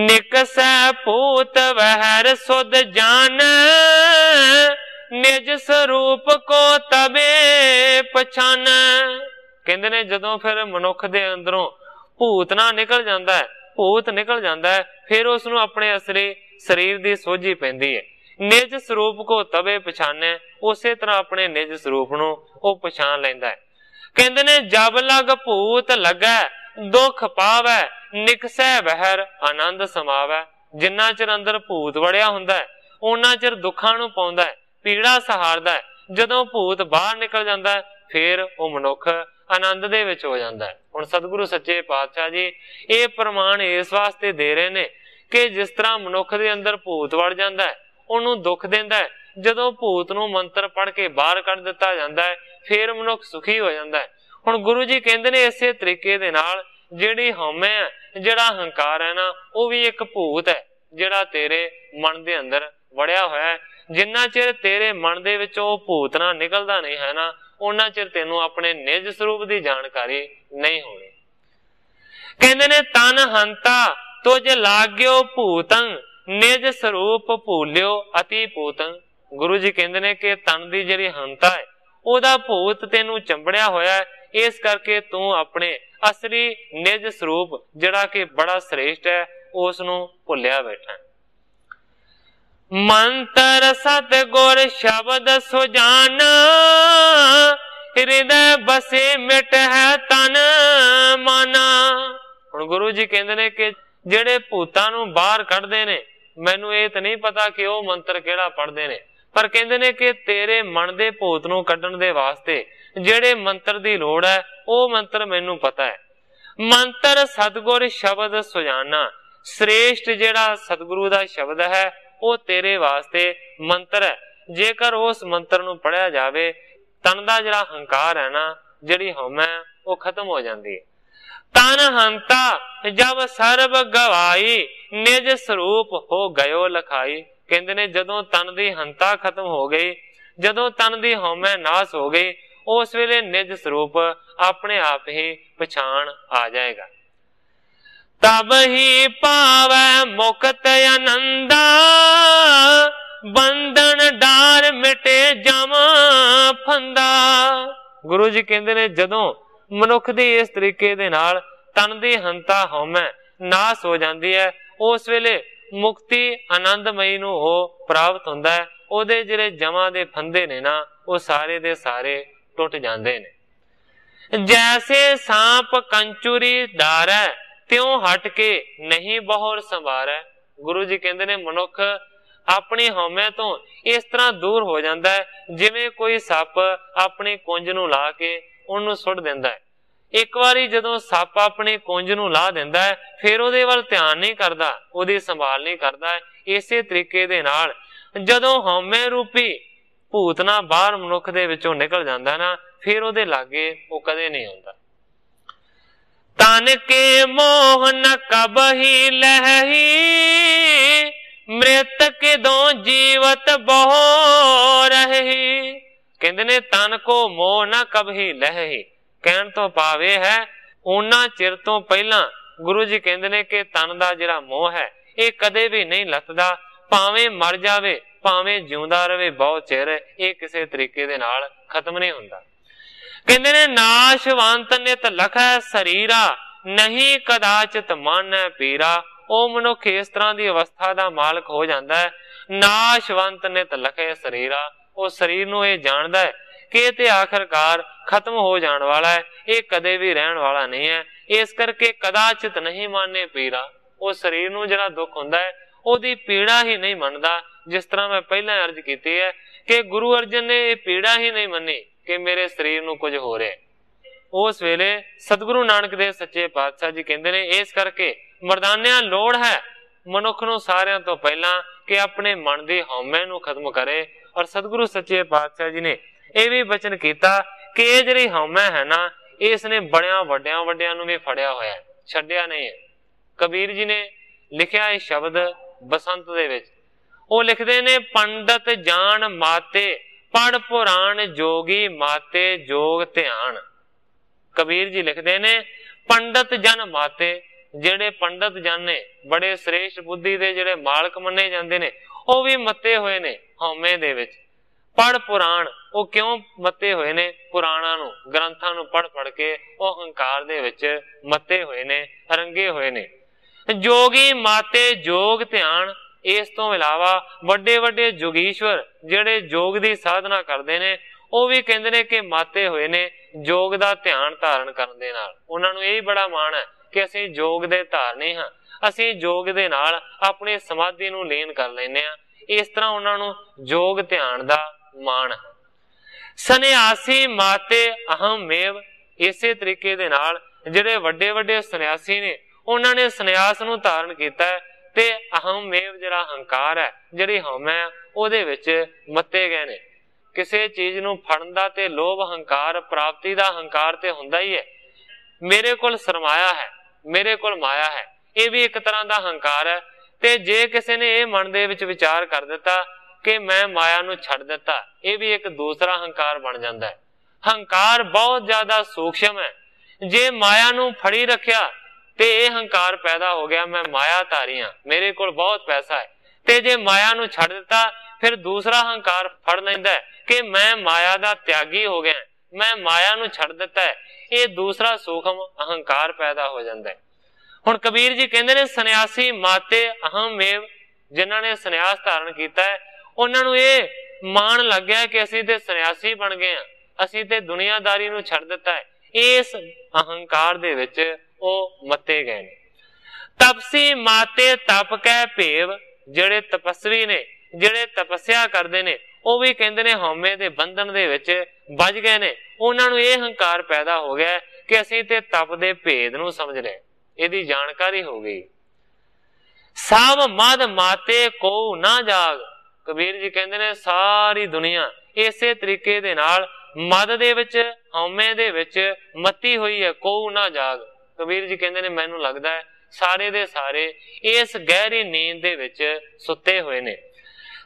निकसै भूत वहर सुध जान, निज स्वरूप को तबे पछान। कहंदे ने जदों फिर मनुख दे अंदरों भूत ना निकल जाता है, भूत निकल जाता है, फिर उसनू अपने असली शरीर की सोझी पैंदी है। निज स्वरूप को तबे पछाने, उसे तरह अपने निज स्वरूप नू वो पछान लैंदा है। कहंदे ने जब लग भूत लगै दुख पावै, निकसै बहर आनंद समावै। जिन्ना चिर अंदर भूत वड़िया हुंदा है उन्ना चिर दुखां नू पाउंदा है, पीड़ा सहारदा है। जदों भूत बाहर निकल जाता है फिर वो मनुख आनंद दे विच हो जाता है। हुण सतगुरु सच्चे पातशाह जी ये प्रमाण इस वास्ते दे रहे ने कि जिस तरह मनुख दे अंदर भूत वड़ जाता है, उन्होंने दुख देंदा है, जदों भूत नू मंत्र पढ़ के बाहर कढ़ दिता जाता है फिर मनुख सुखी हो जाता है। हुण गुरु जी कहंदे ने इसे तरीके दे नाल जिहड़ी हौमे है, जिहड़ा हंकार है ना, वो भी एक भूत है जिहड़ा तेरे मन दे अंदर वड़िया होया है। जिन्ना चिर तेरे मन दे विचों वो भूत ना निकलदा नहीं है ना, उन्ना चिर तेनू अपने निज स्वरूप की जानकारी नहीं होनी। कहंदे ने तन हंता तुझ लाग्यो भूतं, निज स्वरूप भूलियो अति भूतं। गुरु जी कहंदे ने कि तन की जिहड़ी हंता है ओदा भूत तेनू चंबड़िया होया है, इस करके तू अपने असली निज स्वरूप जिहड़ा कि बड़ा श्रेष्ठ है उसनू भुलिया बैठा है। मंत्र सतगुर शब्द सुजान, हृदय बसे मिट है तन माना। हुण गुरु जी कहंदे ने कि जिहड़े भूतां नू बाहर कढदे ने, मैनू ये तो नहीं पता कि वो मंत्र किहड़ा पढ़दे ने, पर कहंदे ने कि तेरे मन दे भूत नू कढण दे वास्ते जिहड़े मंत्र दी लोड़ है वो मंत्र मैनू पता है। मंत्र सतगुर शब्द सुजाना, श्रेष्ठ जिहड़ा सतगुरु दा शब्द है वो तेरे वास्ते मंत्र है। जेकर उस मंत्र नू पढ़िया जावे तन दा जिहड़ा हंकार है ना, जिहड़ी हौम है वो खत्म हो जाती है। तन हंता जब सर्ब गवाई, निज स्वरूप हो गयो लखाई। कहंदे ने जदों तन दी हंता खत्म हो गई, जदों तन दी हौमे नाश हो गई, उस वेले निज स्वरूप अपने आप ही पछाण आ जाएगा। तब ही पावै मुक्त आनंदा, बंधन डार मिटे जम फंदा। गुरु जी कहंदे ने जदों मनुख दी इस तरीके दे नाल तन दी हंता हौमै नाश हो जाती है, उस वेले मुक्ति आनंदमई नू हो प्राप्त हुंदा है। ओदे जिहड़े जमां दे फंदे ने ना वो सारे दे सारे टुट जांदे ने। जैसे सांप कंचुरी डारै त्यों हट के नहीं बहुर संवारै। गुरु जी कहते ने मनुख अपनी हौमे तो इस तरह दूर हो जाता है जिवें कोई सप अपनी कुंज नूं ला के उन्होंने सुट दिंदा है। एक बारी जदों सप अपनी कुंज नूं ला दिंदा है फिर उहदे वल ध्यान नहीं करता, उहदी संभाल नहीं करता है। इसे तरीके दे नाल जदों हौमे रूपी भूतना बाहर मनुख दे विचों निकल जाता ना, फिर उहदे लागे वो कदे नहीं आउंदा। तन के मोह न कबही लहही मृत के दो जीवत बहु रही। कहंदे ने तन को मोह न कबही लहही, कहण तो पावे है उन्ना चिर तो पहला गुरु जी कहंदे ने कि तन दा जिहड़ा मोह है ये कदे भी नहीं लथदा, भावें मर जावे भावें जिउंदा रहे बहुत चिर, ये किसी तरीके दे नाल खत्म नहीं हुंदा। कहंदे ने नाशवंत नित लखै शरीरा नहीं कदाचित मन पीरा। ओ मनुख इस तरह की अवस्था का मालक हो जाता है, नाशवंत नित लखै शरीरा, वो शरीर नूं ये जानदा है कि ते आखिरकार खत्म हो जाने वाला है, ये कदे भी रहने वाला नहीं है। इस करके कदाचित नहीं माने पीरा, वो शरीर नूं जिहड़ा दुख हुंदा है ओदी पीड़ा ही नहीं मनदा। जिस तरह मैं पहला अर्ज की है कि गुरु अर्जन ने ये पीड़ा ही नहीं मनी कि मेरे शरीर नूं कुछ हो रहा है। उस वेले सतगुरु नानक देव सच्चे पातशाह जी कहते ने इस करके मरदानिया लोड़ है मनुख नूं सारियां तो पहला कि अपने मन दी हौमे नूं खत्म करे। और सतगुरु सच्चे पातशाह जी ने यह भी वचन किया कि ये जिहड़ी हौमे है ना, इसने बड़िया वड्डिया वड्डिया नूं भी फड़िया होया, छड्डिया नहीं है। कबीर जी ने लिखिया इस शब्द बसंत दे विच, वो लिखते ने पंडित जान माते पढ़ पुराण जोगी माते जोग ध्यान। कबीर जी लिखते ने पंडित जन माते, जेड़े पंडित जन ने बड़े श्रेष्ठ बुद्धि दे जेड़े मालक मन्ने जांदे ने वो भी मते हुए ने हौमे दे विच। पढ़ पुराण, वो क्यों मते हुए ने? पुराणा नूं ग्रंथां नूं पढ़ पढ़ के वो हंकार दे विच मते हुए ने, रंगे हुए ने। जोगी माते जोग ध्यान, इस तो इलावा वड्डे वड्डे जोगीश्वर जेड़े जोग दी साधना करते ने वो भी कहते ने कि माते हुए ने जोग दा ध्यान धारण करन दे नाल। उन्हां नूं यही बड़ा माण है कि असीं जोग दे धारनी हां, असीं जोग दे नाल अपनी समाधि नूं लीन कर लैंदे हां। इस तरह उन्हां नूं जोग ध्यान दा माण है। सन्यासी माते अहम मेव, इसे तरीके दे नाल जेड़े वड्डे वड्डे सन्यासी ने उन्हां ने सन्यास नूं धारण कीता है ते अहम मेव जिहड़ा हंकार है जिहड़ी हौम है उहदे विच मत्ते गए ने। किसी चीज नूं फड़न दा ते लोभ हंकार प्राप्ति दा हंकार ते हुंदा ही है। मेरे कोल सरमाया है, मेरे कोल माया है, ये भी एक तरह दा हंकार है। ते जे किसी ने यह मन दे विच विचार कर दिता कि मैं माया नूं छड्ड दिता, ये भी एक दूसरा हंकार बन जाता है। हंकार बहुत ज्यादा सूक्ष्म है। जे माया नूं फड़ी रखिया ते ये हंकार पैदा हो गया मैं माया धारी हां, मेरे कोल बहुत पैसा है। ते जे माया नूं छड्ड दिता फिर दूसरा हंकार फड़ लैंदा है कि मैं माया दा त्यागी हो गया, मैं माया नूं छड्ड दिता है। ये दूसरा सूक्ष्म अहंकार पैदा हो जाता है। हुण कबीर जी कहंदे ने सन्यासी माते अहमेव, जिन्हां ने सन्यास धारण कीता है उन्हां नूं ये मान लग गया कि असीं ते सन्यासी बन गए हां, असीं ते दुनियादारी नूं छड्ड दिता है। इस अहंकार दे विच ਉਹ मत्ते गए ने। तपसी माते तप कै भेव, जेड़े तपस्वी ने जेड़े तपस्या करते ने ਉਹ भी कहते ने हौमे दे बंधन दे विच बज गए ने। उन्हां नूं ਇਹ हंकार पैदा हो गया कि असीं ते तप दे भेद नूं समझ लिया, ਇਹਦੀ जानकारी हो गई। सब मद माते को ना जाग, कबीर जी कहते ने सारी दुनिया इसे तरीके दे नाल मद दे विच हौमे दे विच मत्ती हुई है, को ना जाग। कबीर जी कहते ने मैनू लगता है सारे दे सारे इस गहरी नींद दे विच सुते हुए ने।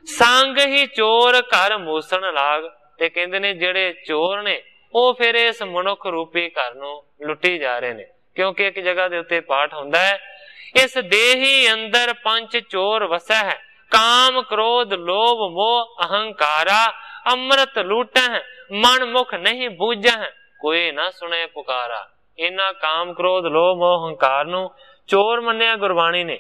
संग ही चोर घर मूसण लाग, ते कहते ने जेड़े चोर ने वो फिर इस मनुख रूपी घर नूं लुटी जा रहे ने। क्योंकि एक जगह दे उत्ते पाठ हुंदा है, इस देही अंदर पंच चोर वसै है, काम क्रोध लोभ मोह अहंकारा, अमृत लूटै है मन मुख नहीं बूझै है, कोई ना सुने पुकारा। इन्हां काम क्रोध लोभ मोह अहंकार नूं चोर मन्निया गुरबाणी ने।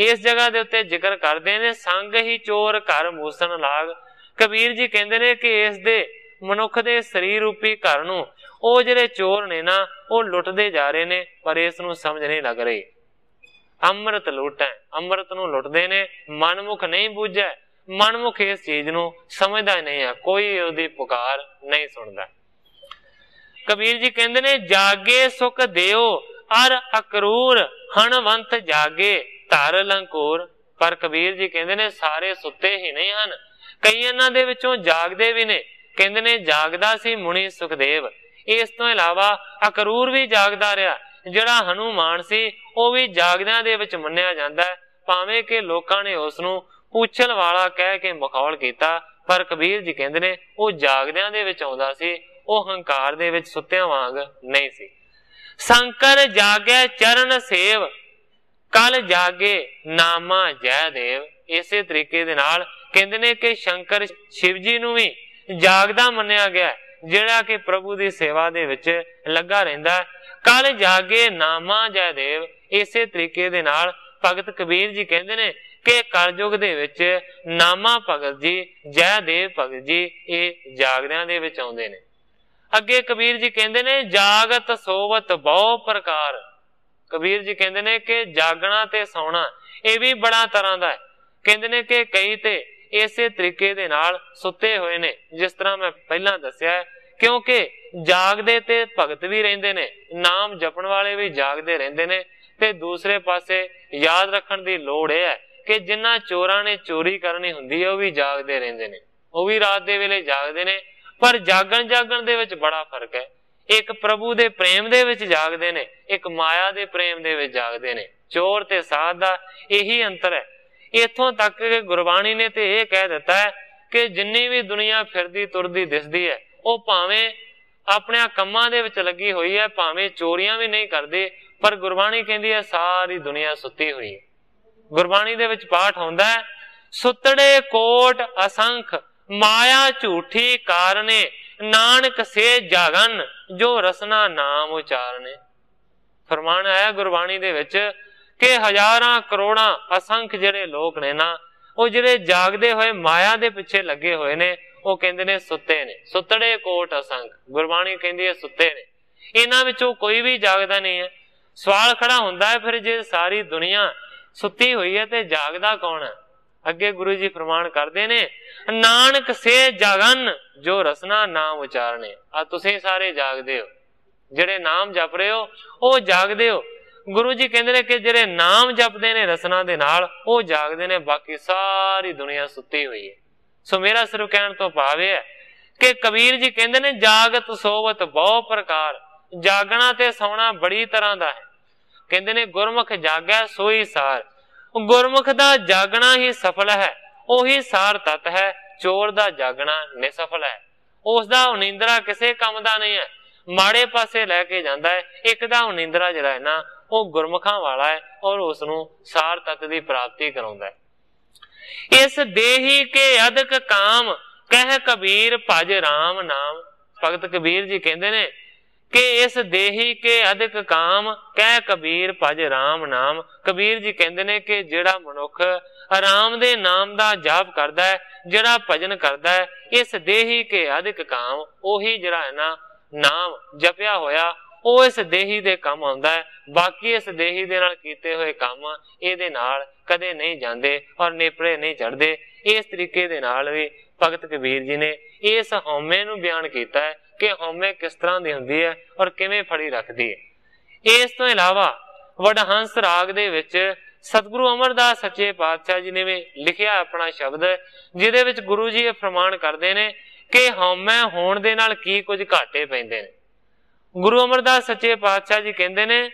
इस जगह दे उत्ते जिक्र करदे ने संग ही चोर घर मूसण लाग। कबीर जी कहंदे ने कि इस दे ਮਨੁੱਖ ਦੇ ਸਰੀਰ ਰੂਪੀ ਘਰ ਨੂੰ ਉਹ ਜਿਹੜੇ ਚੋਰ ਨੇ ਨਾ ਉਹ ਲੁੱਟਦੇ ਜਾ ਰਹੇ ਨੇ, ਪਰ ਇਸ ਨੂੰ ਸਮਝ ਨਹੀਂ ਲੱਗ ਰਹੀ। ਅੰਮ੍ਰਿਤ ਲੁੱਟ ਹੈ, ਅੰਮ੍ਰਿਤ ਨੂੰ ਲੁੱਟਦੇ ਨੇ, ਮਨਮੁਖ ਨਹੀਂ ਬੂਝੈ, ਮਨਮੁਖ ਇਸ ਚੀਜ਼ ਨੂੰ ਸਮਝਦਾ ਨਹੀਂ ਹੈ, ਕੋਈ ਉਹਦੀ ਪੁਕਾਰ ਨਹੀਂ ਸੁਣਦਾ। ਕਬੀਰ ਜੀ ਕਹਿੰਦੇ ਨੇ ਜਾਗੇ ਸੁਖ ਦਿਓ ਅਰ ਅਕਰੂਰ ਹਣਵੰਤ ਜਾਗੇ ਧਰ ਲੰਕੂਰ। ਪਰ ਕਬੀਰ ਜੀ ਕਹਿੰਦੇ ਨੇ ਸਾਰੇ ਸੁੱਤੇ ਹੀ ਨਹੀਂ ਹਨ, ਕਈ ਇਹਨਾਂ ਦੇ ਵਿੱਚੋਂ ਜਾਗਦੇ ਵੀ ਨੇ। ਕਹਿੰਦੇ ਨੇ ਜਾਗਦਾ ਸੀ ਮੁਨੀ ਸੁਖਦੇਵ, ਇਸ ਤੋਂ ਇਲਾਵਾ ਅਕਰੂਰ ਵੀ ਜਾਗਦਾ ਰਿਹਾ। ਜਿਹੜਾ ਹਨੂਮਾਨ ਸੀ ਉਹ ਵੀ ਜਾਗਦਿਆਂ ਦੇ ਵਿੱਚ ਮੰਨਿਆ ਜਾਂਦਾ ਹੈ, ਭਾਵੇਂ ਕਿ ਲੋਕਾਂ ਨੇ ਉਸ ਨੂੰ ਪੁੱਛਲ ਵਾਲਾ ਕਹਿ ਕੇ ਮਖੌਲ ਕੀਤਾ, ਪਰ ਕਬੀਰ ਜੀ ਕਹਿੰਦੇ ਨੇ ਉਹ ਜਾਗਦਿਆਂ ਦੇ ਵਿੱਚ ਆਉਂਦਾ ਸੀ, ਉਹ ਹੰਕਾਰ ਦੇ ਵਿੱਚ ਸੁੱਤਿਆਂ ਵਾਂਗ ਨਹੀਂ ਸੀ। ਸ਼ੰਕਰ ਜਾਗੈ ਚਰਨ ਸੇਵ ਕਲ ਜਾਗੇ ਨਾਮਾ ਜੈ ਦੇਵ। ਇਸੇ ਤਰੀਕੇ ਦੇ ਨਾਲ ਕਹਿੰਦੇ ਨੇ ਕਿ ਸ਼ੰਕਰ ਸ਼ਿਵ ਜੀ ਨੂੰ ਵੀ ਜਾਗਦਾ ਮੰਨਿਆ ਗਿਆ, ਜਿਹੜਾ ਕਿ ਪ੍ਰਭੂ ਦੀ ਸੇਵਾ ਦੇ ਵਿੱਚ ਲੱਗਾ ਰਹਿੰਦਾ। ਕਲ ਜਾਗੇ ਨਾਮਾ ਜੈ ਦੇਵ। ਇਸੇ ਤਰੀਕੇ ਦੇ ਨਾਲ ਭਗਤ ਕਬੀਰ ਜੀ ਕਹਿੰਦੇ ਨੇ ਕਿ ਕਲਯੁਗ ਦੇ ਵਿੱਚ ਨਾਮਾ ਭਗਤ ਜੀ, ਜੈ ਦੇਵ ਭਗਤ ਜੀ ਇਹ ਜਾਗਦਿਆਂ ਦੇ ਵਿੱਚ ਆਉਂਦੇ ਨੇ। ਅੱਗੇ ਕਬੀਰ ਜੀ ਕਹਿੰਦੇ ਨੇ ਜਾਗਤ ਸੋਵਤ ਬਹੁ ਪ੍ਰਕਾਰ। ਕਬੀਰ ਜੀ ਕਹਿੰਦੇ ਨੇ ਕਿ ਜਾਗਣਾ ਤੇ ਸੌਣਾ ਇਹ ਵੀ ਬੜਾ ਤਰ੍ਹਾਂ ਦਾ ਹੈ। ਕਹਿੰਦੇ ਨੇ ਕਿ ਕਈ ਤੇ ਇਸੇ ਤਰੀਕੇ ਦੇ ਨਾਲ ਸੁੱਤੇ ਹੋਏ ਨੇ, ਜਿਸ ਤਰ੍ਹਾਂ ਮੈਂ ਪਹਿਲਾਂ ਦੱਸਿਆ ਹੈ, ਕਿਉਂਕਿ ਜਾਗਦੇ ਤੇ ਭਗਤ ਵੀ ਰਹਿੰਦੇ ਨੇ, ਨਾਮ ਜਪਣ ਵਾਲੇ ਵੀ ਜਾਗਦੇ ਰਹਿੰਦੇ ਨੇ। ਤੇ ਦੂਸਰੇ ਪਾਸੇ ਯਾਦ ਰੱਖਣ ਦੀ ਲੋੜ ਇਹ ਹੈ ਕਿ ਜਿਨ੍ਹਾਂ ਚੋਰਾਂ ਨੇ ਚੋਰੀ ਕਰਨੀ ਹੁੰਦੀ ਹੈ ਉਹ ਵੀ ਜਾਗਦੇ ਰਹਿੰਦੇ ਨੇ, ਉਹ ਵੀ ਰਾਤ ਦੇ ਵੇਲੇ ਜਾਗਦੇ ਨੇ। ਪਰ ਜਾਗਣ ਦੇ ਵਿੱਚ ਬੜਾ ਫਰਕ ਹੈ। ਇੱਕ ਪ੍ਰਭੂ ਦੇ ਪ੍ਰੇਮ ਦੇ ਵਿੱਚ ਜਾਗਦੇ ਨੇ, ਇੱਕ ਮਾਇਆ ਦੇ ਪ੍ਰੇਮ ਦੇ ਵਿੱਚ ਜਾਗਦੇ ਨੇ। ਚੋਰ ਤੇ ਸਾਧ ਦਾ ਇਹੀ ਅੰਤਰ ਹੈ। ਇੱਥੋਂ ਤੱਕ ਕਿ ਗੁਰਬਾਣੀ ਨੇ ਤੇ ਇਹ ਕਹਿ ਦਿੱਤਾ ਹੈ ਕਿ ਜਿੰਨੀ ਵੀ ਦੁਨੀਆ ਫਿਰਦੀ ਤੁਰਦੀ ਦਿਸਦੀ ਹੈ ਉਹ ਭਾਵੇਂ ਆਪਣੇ ਕੰਮਾਂ ਦੇ ਵਿੱਚ ਲੱਗੀ ਹੋਈ ਹੈ, ਭਾਵੇਂ ਚੋਰੀਆਂ ਵੀ ਨਹੀਂ ਕਰਦੇ, ਪਰ ਗੁਰਬਾਣੀ ਕਹਿੰਦੀ ਹੈ ਸਾਰੀ ਦੁਨੀਆ ਸੁੱਤੀ ਹੋਈ ਹੈ। ਗੁਰਬਾਣੀ ਦੇ ਵਿੱਚ ਪਾਠ ਹੁੰਦਾ ਹੈ ਸੁੱਤੜੇ ਕੋਟ ਅਸੰਖ ਮਾਇਆ ਝੂਠੀ ਕਾਰਨੇ ਨਾਨਕ ਸੇ ਜਾਗਨ ਜੋ ਰਸਨਾ ਨਾਮ ਉਚਾਰਨੇ। ਫਰਮਾਨ ਆਇਆ ਗੁਰਬਾਣੀ ਦੇ ਵਿੱਚ ਕਿ ਹਜ਼ਾਰਾਂ ਕਰੋੜਾਂ ਅਸੰਖ ਜਿਹੜੇ ਲੋਕ ਨੇ ਨਾ ਉਹ ਜਿਹੜੇ ਜਾਗਦੇ ਹੋਏ ਮਾਇਆ ਦੇ ਪਿੱਛੇ ਲੱਗੇ ਹੋਏ ਨੇ, ਉਹ ਕਹਿੰਦੇ ਨੇ ਸੁੱਤੇ ਨੇ। ਸੁੱਤੜੇ ਕੋਟ ਅਸੰਖ, ਗੁਰਬਾਣੀ ਕਹਿੰਦੀ ਹੈ ਸੁੱਤੇ ਨੇ। ਇਹਨਾਂ ਵਿੱਚੋਂ ਕੋਈ ਵੀ ਜਾਗਦਾ ਨਹੀਂ ਹੈ। ਸਵਾਲ ਖੜਾ ਹੁੰਦਾ ਹੈ ਫਿਰ ਜੇ ਸਾਰੀ ਦੁਨੀਆ ਸੁੱਤੀ ਹੋਈ ਹੈ ਤੇ ਜਾਗਦਾ ਕੌਣ ਹੈ? ਅੱਗੇ ਗੁਰੂ ਜੀ ਫਰਮਾਨ ਕਰਦੇ ਨੇ ਨਾਨਕ ਸੇ ਜਾਗਨ ਜੋ ਰਸਨਾ ਨਾਮ ਉਚਾਰਨੇ। ਆ ਤੁਸੀਂ ਸਾਰੇ ਜਾਗਦੇ ਹੋ, ਜਿਹੜੇ ਨਾਮ ਜਪ ਰਹੇ ਹੋ ਉਹ ਜਾਗਦੇ ਹੋ। ਗੁਰੂ ਜੀ ਕਹਿੰਦੇ ਨੇ ਕਿ ਜਿਹੜੇ ਨਾਮ ਜਪਦੇ ਨੇ ਰਸਨਾ ਦੇ ਨਾਲ ਉਹ ਜਾਗਦੇ ਨੇ, ਬਾਕੀ ਸਾਰੀ ਦੁਨੀਆ ਸੁੱਤੀ ਹੋਈ ਹੈ। ਸੋ ਮੇਰਾ ਸਿਰਫ ਕਹਿਣ ਤੋਂ ਭਾਵ ਇਹ ਹੈ ਕਿ ਕਬੀਰ ਜੀ ਕਹਿੰਦੇ ਨੇ ਜਾਗਤ ਸੋਵਤ ਬਹੁ ਪ੍ਰਕਾਰ। ਜਾਗਣਾ ਤੇ ਸੌਣਾ ਬੜੀ ਤਰ੍ਹਾਂ ਦਾ ਹੈ। ਕਹਿੰਦੇ ਨੇ ਗੁਰਮੁਖ ਜਾਗੈ ਸੋਈ ਸਾਰ। ਗੁਰਮੁਖ ਦਾ ਜਾਗਣਾ ਹੀ ਸਫਲ ਹੈ, ਉਹੀ ਸਾਰ ਤਤ ਹੈ। ਚੋਰ ਦਾ ਜਾਗਣਾ ਨਿਸਫਲ ਹੈ, ਉਸ ਦਾ ਉਨੀਂਦਰਾ ਕਿਸੇ ਕੰਮ ਦਾ ਨਹੀਂ ਹੈ, ਮਾੜੇ ਪਾਸੇ ਲੈ ਕੇ ਜਾਂਦਾ ਹੈ। ਇੱਕ ਦਾ ਉਨੀਂਦਰਾ ਜਿਹੜਾ ਹੈ ਨਾ ਉਹ ਗੁਰਮੁਖਾਂ ਵਾਲਾ ਹੈ ਔਰ ਉਸ ਨੂੰ ਸਾਰ ਤਤ ਦੀ ਪ੍ਰਾਪਤੀ ਕਰਾਉਂਦਾ ਹੈ। ਇਸ ਦੇਹੀ ਕੇ ਅਦਕ ਕਾਮ ਕਹਿ ਕਬੀਰ ਭਜ ਰਾਮ ਨਾਮ। ਭਗਤ ਕਬੀਰ ਜੀ ਕਹਿੰਦੇ ਨੇ ਕਿ ਇਸ ਦੇਹੀ ਕੇ ਅਦਕ ਕਾਮ ਕਹਿ ਕਬੀਰ ਭਜ ਰਾਮ ਨਾਮ। ਕਬੀਰ ਜੀ ਕਹਿੰਦੇ ਨੇ ਕਿ ਜਿਹੜਾ ਮਨੁੱਖ ਰਾਮ ਦੇ ਨਾਮ ਦਾ ਜਾਪ ਕਰਦਾ ਹੈ, ਜਿਹੜਾ ਭਜਨ ਕਰਦਾ ਹੈ, ਇਸ ਦੇਹੀ ਕੇ ਅਦਕ ਕਾਮ, ਉਹੀ ਜਿਹੜਾ ਹੈ ਨਾ ਨਾਮ ਜਪਿਆ ਹੋਇਆ ਉਹ ਇਸ ਦੇਹੀ ਦੇ ਕੰਮ ਆਉਂਦਾ ਹੈ। ਬਾਕੀ ਇਸ ਦੇਹੀ ਦੇ ਨਾਲ ਕੀਤੇ ਹੋਏ ਕੰਮ ਇਹਦੇ ਨਾਲ ਕਦੇ ਨਹੀਂ ਜਾਂਦੇ ਔਰ ਨੇਪਰੇ ਨਹੀਂ ਚੜਦੇ। ਇਸ ਤਰੀਕੇ ਦੇ ਨਾਲ ਵੀ ਭਗਤ ਕਬੀਰ ਜੀ ਨੇ ਇਸ ਹਉਮੈ ਨੂੰ ਬਿਆਨ ਕੀਤਾ ਹੈ ਕਿ ਹਉਮੈ ਕਿਸ ਤਰ੍ਹਾਂ ਦੀ ਹੁੰਦੀ ਹੈ ਔਰ ਕਿਵੇਂ ਫੜੀ ਰੱਖਦੀ ਹੈ। ਇਸ ਤੋਂ ਇਲਾਵਾ ਵਡਹੰਸ ਰਾਗ ਦੇ ਵਿੱਚ ਸਤਿਗੁਰੂ ਅਮਰਦਾਸ ਸੱਚੇ ਪਾਤਸ਼ਾਹ ਜੀ ਨੇ ਵੀ ਲਿਖਿਆ ਆਪਣਾ ਸ਼ਬਦ, ਜਿਹਦੇ ਵਿੱਚ ਗੁਰੂ ਜੀ ਇਹ ਫਰਮਾਨ ਕਰਦੇ ਨੇ ਕਿ ਹਉਮੈ ਹੋਣ ਦੇ ਨਾਲ ਕੀ ਕੁਝ ਘਾਟੇ ਪੈਂਦੇ ਨੇ। ਗੁਰੂ ਅਮਰਦਾਸ ਸੱਚੇ ਪਾਤਸ਼ਾਹ ਜੀ ਕਹਿੰਦੇ ਨੇ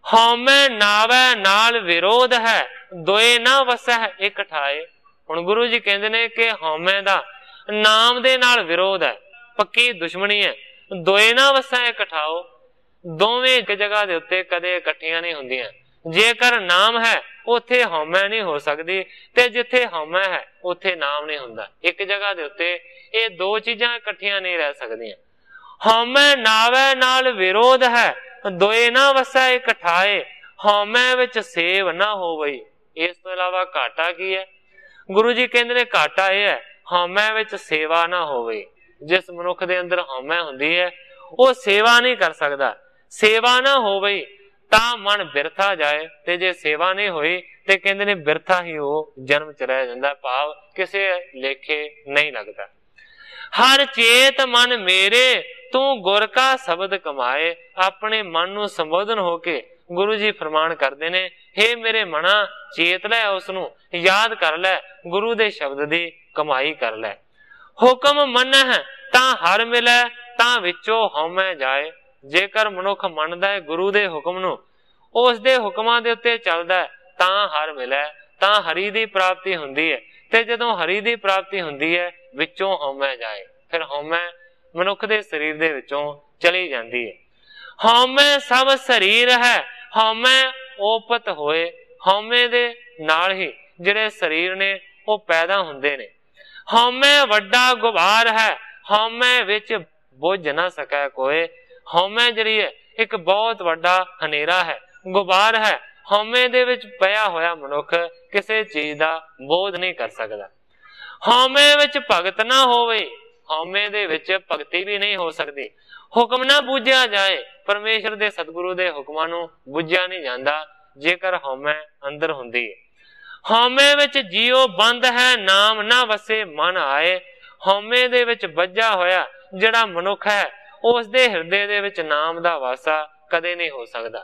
ਹਉਮੈ ਨਾਵੈ ਨਾਲ ਵਿਰੋਧ ਹੈ ਦੋਏ ਨਾ ਵਸੈ ਇਕ ਠਾਏ। ਹੁਣ ਗੁਰੂ ਜੀ ਕਹਿੰਦੇ ਨੇ ਕਿ ਹਉਮੈ ਦਾ ਨਾਮ ਦੇ ਨਾਲ ਵਿਰੋਧ ਹੈ, ਪੱਕੀ ਦੁਸ਼ਮਣੀ ਹੈ। ਦੋਏ ਨਾ ਵਸੈ ਇਕ ਠਾਓ, ਦੋਵੇਂ ਇੱਕ ਜਗ੍ਹਾ ਦੇ ਉੱਤੇ ਕਦੇ ਇਕੱਠੀਆਂ ਨਹੀਂ ਹੁੰਦੀਆਂ। ਜੇਕਰ ਨਾਮ ਹੈ ਉੱਥੇ ਹਉਮੈ ਨਹੀਂ ਹੋ ਸਕਦੀ, ਤੇ ਜਿੱਥੇ ਹਉਮੈ ਹੈ ਉੱਥੇ ਨਾਮ ਨਹੀਂ ਹੁੰਦਾ। ਇੱਕ ਜਗ੍ਹਾ ਦੇ ਉੱਤੇ ਇਹ ਦੋ ਚੀਜ਼ਾਂ ਇਕੱਠੀਆਂ ਨਹੀਂ ਰਹਿ ਸਕਦੀਆਂ। ਹਉਮੈ ਨਾਵੈ ਨਾਲ ਵਿਰੋਧ ਹੈ ਦੋਏ ਨਾ ਵਸੈ ਇਕ ਠਾਏ, ਹਉਮੈ ਵਿੱਚ ਸੇਵ ਨਾ ਹੋਵਈ। ਇਸ ਤੋਂ ਇਲਾਵਾ ਘਾਟਾ ਕੀ ਹੈ? ਗੁਰੂ ਜੀ ਕਹਿੰਦੇ ਨੇ ਘਾਟਾ ਇਹ ਹੈ ਹਉਮੈ ਵਿੱਚ ਸੇਵਾ ਨਾ ਹੋਵੇ। जिस मनुख दे अंदर हौमै हुंदी है वो सेवा नहीं कर सकदा। सेवा ना होवे तां मन बिरथा जाए, ते जे सेवा नहीं होई ते कहंदे ने बिरथा ही वो जन्म च रह जांदा, भाव किसे लेखे नहीं लगता। हर चेत मन मेरे तू गुर का शब्द कमाए। अपने मन नूं संबोधन होके गुरु जी फरमान करते ने, हे मेरे मना चेत लै, उसनू याद कर लै, गुरु दे शब्द दी कमाई कर लै। हुक्म मनह तां हर मिलै, तां विचों हौमै जाए। जेकर मनुख मनदा है गुरु दे हुक्म नूं, उस दे हुक्मां दे उत्ते चलदा है, तां हर मिलै, तां हरि दी प्राप्ति हुंदी है। ते जदों हरि दी प्राप्ति हुंदी है विचों हौमै जाए, फिर हौमै मनुख दे शरीर दे विचों चली जांदी है। हौमै सब शरीर है, हौमै ओपत होए। हौमे दे नाल ही जिहड़े शरीर ने वो पैदा हुंदे ने। हौमै वड्डा गुबार है, हौमै विच बुझ ना सकै कोई। हौमै जिहड़ी है एक बहुत वड्डा हनेरा है, गुबार है। हौमे दे विच पिया होया मनुख किसी चीज दा बोध नहीं कर सकदा। हौमे विच भगत ना होवे, हौमे दे विच भगती भी नहीं हो सकती। हुक्म ना बूझिया जाए, परमेश्वर दे सतगुरु दे हुक्मां नूं बूझिया नहीं जांदा जेकर हौमे अंदर हुंदी है। हौमे विच जियो बंद है, नाम ना वसे मन आए। हौमे दे विच बज्झा होया जिहड़ा मनुख है उस दे हिरदे दे विच नाम दा वासा कदे नहीं हो सकदा।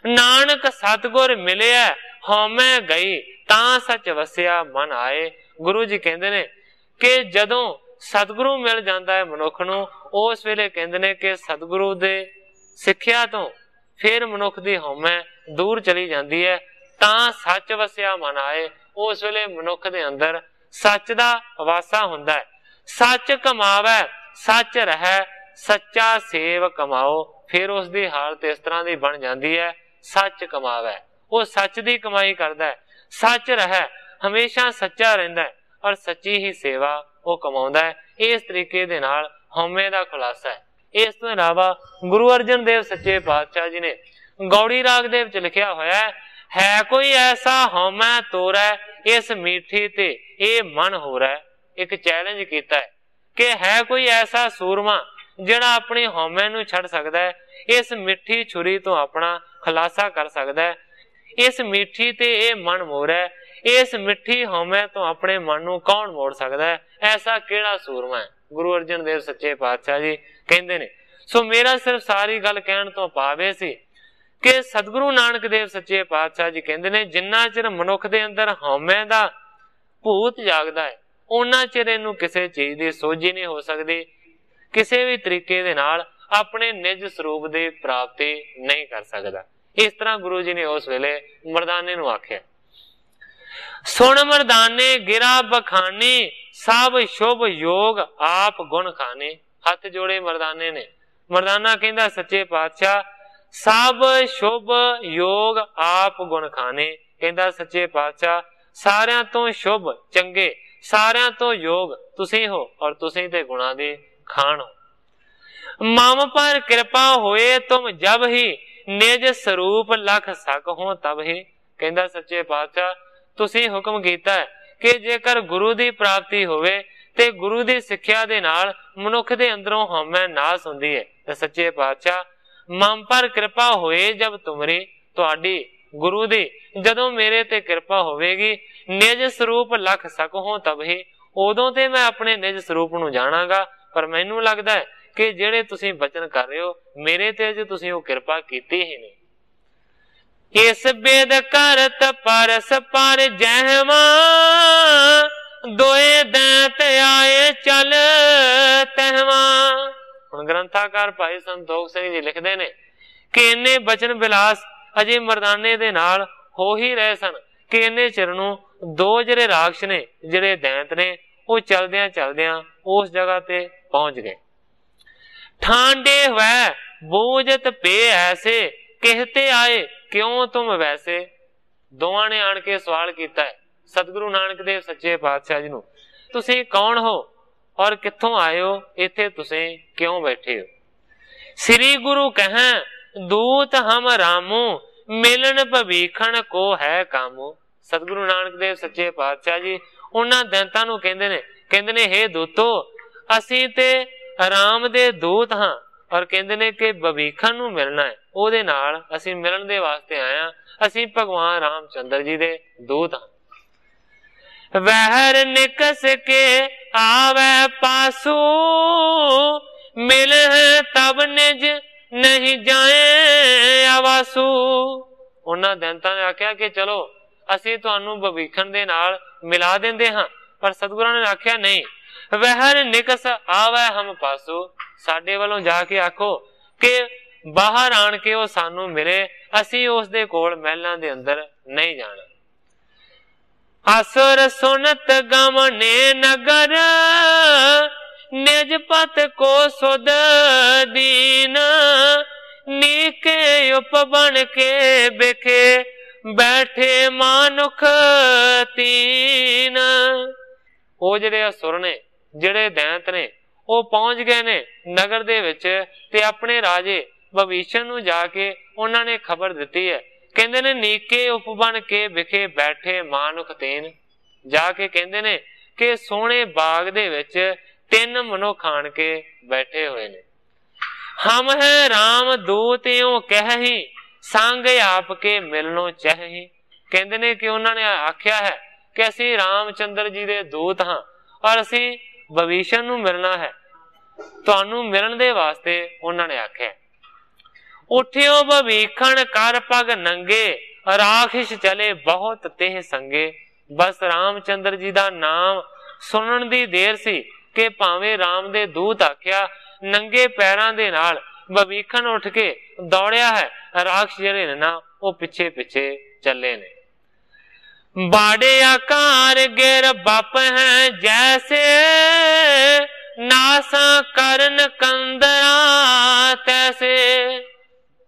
नानक सतगुर मिलिया हौमै गई, तां सच वसिया मन आए। गुरु जी कहंदे ने कि जदों सतगुरु मिल जांदा है मनुख नूं, उस वेले कहंदे ने कि सतगुरु दे सिੱਖਿਆ तो फिर मनुख दी हौमै दूर चली जाती है, तां सच वसिया मन आए। उस वेले मनुख दे अंदर सच दा वासा हुंदा है। सच कमावै सच रहै, सच्चा सेव कमाओ। फिर उसकी हालत इस तरह की बन जाती है, सच कमावै, वो सच की कमाई करता है, सच रहै, हमेशा सच्चा रहिंदा है और सच्ची ही सेवा वो कमाउंदा है। इस तरीके दे नाल हौमे दा खुलासा है। इस तो इलावा गुरु अर्जन देव सच्चे पातशाह जी ने गौड़ी राग दे विच लिखिया होया है कोई ऐसा हौमै तोरै, इस मीठी ते ये मन हो रहा है। एक चैलेंज किया है कि है कोई ऐसा सूरमा जिहड़ा अपनी हौमै नूं छड़ सकदा है, इस मिठी छुरी तो अपना खुलासा कर सकदा है। इस मिठी ते ये मन मोरै, इस मिठी हौमै तो अपने मन नूं कौन मोड़ सकदा है? ऐसा किहड़ा सूरमा है? गुरु अर्जन देव सच्चे पातशाह जी कहंदे ने। सो मेरा सिर्फ सारी गल कहण तो पावे सी कि सतगुरु नानक देव सच्चे पातशाह जी कहंदे ने जिन्ना चिर मनुख दे अंदर हौमै दा भूत जागदा है उन्ना चिर इहनूं किसी चीज की सोझी नहीं हो सकती, किसी भी तरीके दे नाल अपने निज स्वरूप की प्राप्ति नहीं कर सकता। इस तरह गुरु जी ने उस वेले मरदाने नूं आख्या, सुन मरदाने गिरा बखानी, सब शुभ योग आप गुण खाने। हथ जोड़े मरदाने ने। मरदाना कहंदा सच्चे पातशाह सब शुभ योग आप गुण खाने। कहंदा सच्चे पातशाह सारियां तो शुभ चंगे, सारियां तो योग तुसीं हो और तुसीं ते गुणां दी खान हो। मम पर कृपा होए तुम जब ही, निज स्वरूप लख सक हो तब ही। कहंदा सच्चे पातशाह तुसीं हुक्म कीता है कि जेकर गुरु दी प्राप्ति होवे ते गुरु दी सिੱਖਿਆ दे नाल मनुख दे अंदरों हौमै नाश हुंदी है। ते सच्चे पातशाह मम पर कृपा होए जब तुमरी, तुहाडी गुरु दी जदों मेरे ते कृपा होवेगी, निज स्वरूप लख सक हो तब ही, उदों ते मैं अपने निज स्वरूप नूं जाणांगा। पर मैनूं लगदा है कि ਜਿਹੜੇ ਤੁਸੀਂ बचन कर रहे हो मेरे ते अजे ਤੁਸੀਂ ਉਹ किरपा कीती ही नहीं। इस बेद करत परस पर जहवा, दोए दैत आए चल तहवा। हुण ग्रंथाकार भाई संतोख सिंह जी लिखते ने कि इन्ने बचन बिलास अजे मरदाने दे नाल हो ही रहे सन कि इन्ने चिर नूं दो जिहड़े राक्षस ने जिहड़े दैंत ने वो चलदियां चलदियां उस जगह ते पहुंच गए। ठांडे हुए बूझत पे ऐसे, कहते आए क्यों तुम वैसे। दोवां ने आण के सवाल किया है सतगुरु नानक देव सच्चे पातशाह जी नूं, तुसीं कौन हो और कित्थों आए हो, इत्थे तुसीं क्यों बैठे हो। श्री गुरु कहें दूत हम रामू, मिलन भवीखण को है कामू। सतगुरु नानक देव सच्चे पातशाह जी उन्हां दैंतां नूं कहंदे ने हे दूतो ਅਸੀਂ ਤੇ ਰਾਮ ਦੇ ਦੂਤ ਹਾਂ ਔਰ ਕਹਿੰਦੇ ਨੇ ਕਿ ਭਵਿੱਖਣ ਨੂੰ ਮਿਲਣਾ ਹੈ, ਉਹਦੇ ਨਾਲ ਅਸੀਂ ਮਿਲਣ ਦੇ ਵਾਸਤੇ ਆਏ ਹਾਂ। ਅਸੀਂ ਭਗਵਾਨ ਰਾਮਚੰਦਰ ਜੀ ਦੇ ਦੂਤ ਹਾਂ। ਵਹਿਰ ਨਿਕਸ ਕੇ ਆਵੇ ਪਾਸੂ, ਮਿਲ ਤਬ ਨਿਜ ਨਹੀਂ ਜਾਏ ਆਵਾਸੂ। ਉਹਨਾਂ ਦੈਂਤਾਂ ਨੇ ਆਖਿਆ ਕਿ ਚਲੋ ਅਸੀਂ ਤੁਹਾਨੂੰ ਭਵਿੱਖਣ ਦੇ ਨਾਲ ਮਿਲਾ ਦਿੰਦੇ ਹਾਂ, ਪਰ ਸਤਿਗੁਰਾਂ ਨੇ ਆਖਿਆ ਨਹੀਂ। ਵਹਿਰ ਨਿਕਸ ਆਵੇ ਹਮ ਪਾਸੂ, ਸਾਡੇ ਵੱਲੋਂ ਜਾ ਕੇ ਆਖੋ ਕਿ ਬਾਹਰ ਆਣ ਕੇ ਉਹ ਸਾਨੂੰ ਮਿਲੇ, ਅਸੀਂ ਉਸ ਦੇ ਕੋਲ ਮਹਿਲਾਂ ਦੇ ਅੰਦਰ ਨਹੀਂ ਜਾਣਾ। ਅਸੁਰ ਸੁਨਤ ਗਮਨੇ ਨਗਰ, ਨਿਜ ਪਤ ਕੋ ਸੁਧ ਦੀਨ। ਨੀਕੇ ਉਪਬਣ ਕੇ ਬਿਖੇ, ਬੈਠੇ ਮਾਨੁਖ ਤੀਨ। ਉਹ ਜਿਹੜੇ ਅਸੁਰ ਨੇ, ਜਿਹੜੇ ਦੈਂਤ ਨੇ, ਉਹ ਪਹੁੰਚ ਗਏ ਨੇ ਨਗਰ ਦੇ ਵਿੱਚ ਤੇ ਆਪਣੇ ਰਾਜੇ ਵਿਭੀਸ਼ਣ ਨੂੰ ਜਾ ਕੇ ਉਹਨਾਂ ਨੇ ਖਬਰ ਦਿੱਤੀ ਹੈ। ਕਹਿੰਦੇ ਨੇ ਨੀਕੇ ਉਪਬਣ ਕੇ ਵਿਖੇ ਬੈਠੇ ਮਾਨੁਖ ਤੀਨ। ਜਾ ਕੇ ਕਹਿੰਦੇ ਨੇ ਕਿ ਸੋਹਣੇ ਬਾਗ ਦੇ ਵਿੱਚ 3 ਮਨੁੱਖ ਆਣ ਕੇ ਬੈਠੇ ਹੋਏ ਨੇ। ਹਮ ਹੈ ਰਾਮ ਦੂਤ ਇਉਂ ਕਹਿ, ਸੰਗ ਆਪ ਕੇ ਮਿਲਣੋਂ ਚਾਹੀ। ਕਹਿੰਦੇ ਨੇ ਕਿ ਉਹਨਾਂ ਨੇ ਆਖਿਆ ਹੈ ਕਿ ਅਸੀਂ ਰਾਮਚੰਦਰ ਜੀ ਦੇ ਦੂਤ ਹਾਂ ਔਰ ਅਸੀਂ ਵਿਭੀਸ਼ਣ ਨੂੰ ਮਿਲਣਾ ਹੈ, ਤੁਹਾਨੂੰ ਮਿਲਣ ਦੇ ਵਾਸਤੇ ਉਹਨਾਂ ਨੇ ਆਖਿਆ। ਉਠਿਓ ਭਵੀਖਣ ਕਰ ਪਗ ਨੰਗੇ, ਰਾਖਿਸ਼ ਚਲੇ ਬਹੁਤ ਤਿਹ ਸੰਗੇ। ਬਸ ਰਾਮਚੰਦਰ ਜੀ ਦਾ ਨਾਮ ਸੁਣਨ ਦੀ ਦੇਰ ਸੀ ਕਿ ਭਾਵੇਂ ਰਾਮ ਦੇ ਦੂਤ ਆਖਿਆ, ਨੰਗੇ ਪੈਰਾਂ ਦੇ ਨਾਲ ਭਵੀਖਣ ਉੱਠ ਕੇ ਦੌੜਿਆ ਹੈ। ਰਾਖਸ਼ ਜਿਹੜੇ ਨੇ ਨਾ ਉਹ ਪਿੱਛੇ ਪਿੱਛੇ ਚੱਲੇ ਨੇ। ਬਾੜੇ ਆਕਾਰ ਗਿਰ ਬਪ ਹੈ ਜੈਸੇ, ਨਾਸਾ ਕਰਨ ਕੰਦਰਾ ਤੈਸੇ।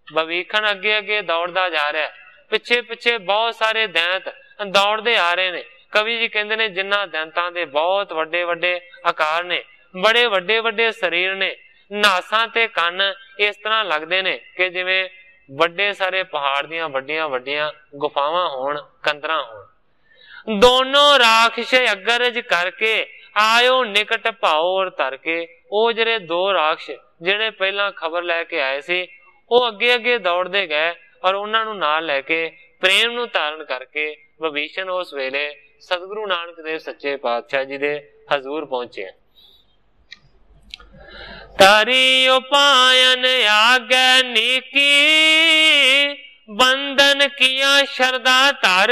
ਭਵੀਖਣ ਅੱਗੇ ਅੱਗੇ ਦੌੜਦਾ ਜਾ ਰਿਹਾ, ਪਿੱਛੇ ਪਿੱਛੇ ਬਹੁਤ ਸਾਰੇ ਦੈਂਤ ਦੌੜਦੇ ਆ ਰਹੇ ਨੇ। ਕਵੀ ਜੀ ਕਹਿੰਦੇ ਨੇ ਜਿਨ੍ਹਾਂ ਦੈਂਤਾਂ ਦੇ ਬਹੁਤ ਵੱਡੇ ਵੱਡੇ ਆਕਾਰ ਨੇ, ਬੜੇ ਵੱਡੇ ਵੱਡੇ ਸਰੀਰ ਨੇ, ਨਾਸਾਂ ਤੇ ਕੰਨ ਇਸ ਤਰ੍ਹਾਂ ਲੱਗਦੇ ਨੇ ਕਿ ਜਿਵੇਂ ਵੱਡੇ ਸਾਰੇ ਪਹਾੜ ਦੀਆਂ ਵੱਡੀਆਂ ਵੱਡੀਆਂ ਗੁਫਾਵਾਂ ਹੋਣ, ਕੰਦਰਾਂ ਹੋਣ। ਦੋਨੋਂ ਰਾਖਸ਼ ਅਗਰਜ ਕਰਕੇ, ਆਇਓ ਨਿਕਟ ਭਾਉ ਧਰ ਕੇ। ਉਹ ਜਿਹੜੇ 2 ਰਾਖਸ਼ ਜਿਹੜੇ ਪਹਿਲਾਂ ਖਬਰ ਲੈ ਕੇ ਆਏ ਸੀ, ਉਹ ਅੱਗੇ ਅੱਗੇ ਦੌੜਦੇ ਗਏ ਔਰ ਉਹਨਾਂ ਨੂੰ ਨਾਲ ਲੈ ਕੇ ਪ੍ਰੇਮ ਨੂੰ ਧਾਰਨ ਕਰਕੇ ਵਿਭੀਸ਼ਣ ਉਸ ਵੇਲੇ ਸਤਿਗੁਰੂ ਨਾਨਕ ਦੇਵ ਸੱਚੇ ਪਾਤਸ਼ਾਹ ਜੀ ਦੇ ਹਜ਼ੂਰ ਪਹੁੰਚੇ। ਤਾਰੀ ਉਪਾਇਨ ਆਗੇ ਨੀਕੀ, ਬੰਧਨ ਕੀਆ ਸ਼ਰਦਾ ਧਰ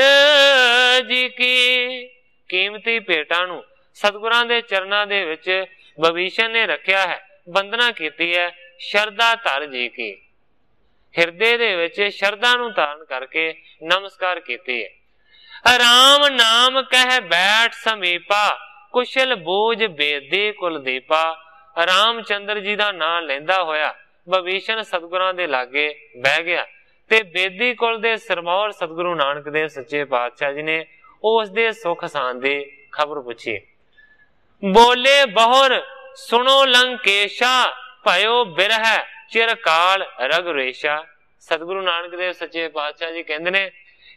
ਜੀ ਕੀ। ਕੀਮਤੀ ਭੇਟਾਂ ਨੂੰ ਸਤਿਗੁਰਾਂ ਦੇ ਚਰਨਾਂ ਦੇ ਵਿੱਚ ਵਿਭੀਸ਼ਣ ਨੇ ਰੱਖਿਆ ਹੈ, ਬੰਦਨਾ ਕੀਤੀ ਹੈ ਸ਼ਰਦਾ ਧਰ ਜੀ ਕੀ। ਹਿਰਦੇ ਦੇ ਵਿੱਚ ਸ਼ਰਧਾ ਨੂੰ ਧਾਰਨ ਕਰਕੇ ਨਮਸਕਾਰ ਕੀਤੀ ਹੈ। ਰਾਮ ਨਾਮ ਕਹਿ ਬੈਠ ਸਮੀਪਾ, ਕੁਸ਼ਲ ਬੂਝ ਬੇਦੀ ਕੁਲਦੀਪਾ। ਰਾਮਚੰਦਰ ਜੀ ਦਾ ਨਾਮ ਲੈਂਦਾ ਹੋਇਆ ਵਿਭੀਸ਼ਣ ਸਤਿਗੁਰਾਂ ਦੇ ਲਾਗੇ ਬਹਿ ਗਿਆ ਤੇ ਬੇਦੀ ਕੁਲ ਦੇ ਸਿਰਮੌਰ ਸਤਿਗੁਰੂ ਨਾਨਕ ਦੇਵ ਸੱਚੇ ਪਾਤਸ਼ਾਹ ਜੀ ਨੇ ਉਸ ਦੇ ਸੁਖ ਸਾਂਦ ਦੀ ਖਬਰ ਪੁੱਛੀ। ਬੋਲੇ ਬਹੁਰ ਸੁਣੋ ਲੰਕੇਸ਼ਾ, ਭਇਓ ਬਿਰਹ ਚਿਰਕਾਲ ਰਗੁਰੇਸ਼ਾ। ਸਤਿਗੁਰੂ ਨਾਨਕ ਦੇਵ ਸੱਚੇ ਪਾਤਸ਼ਾਹ ਜੀ ਕਹਿੰਦੇ ਨੇ,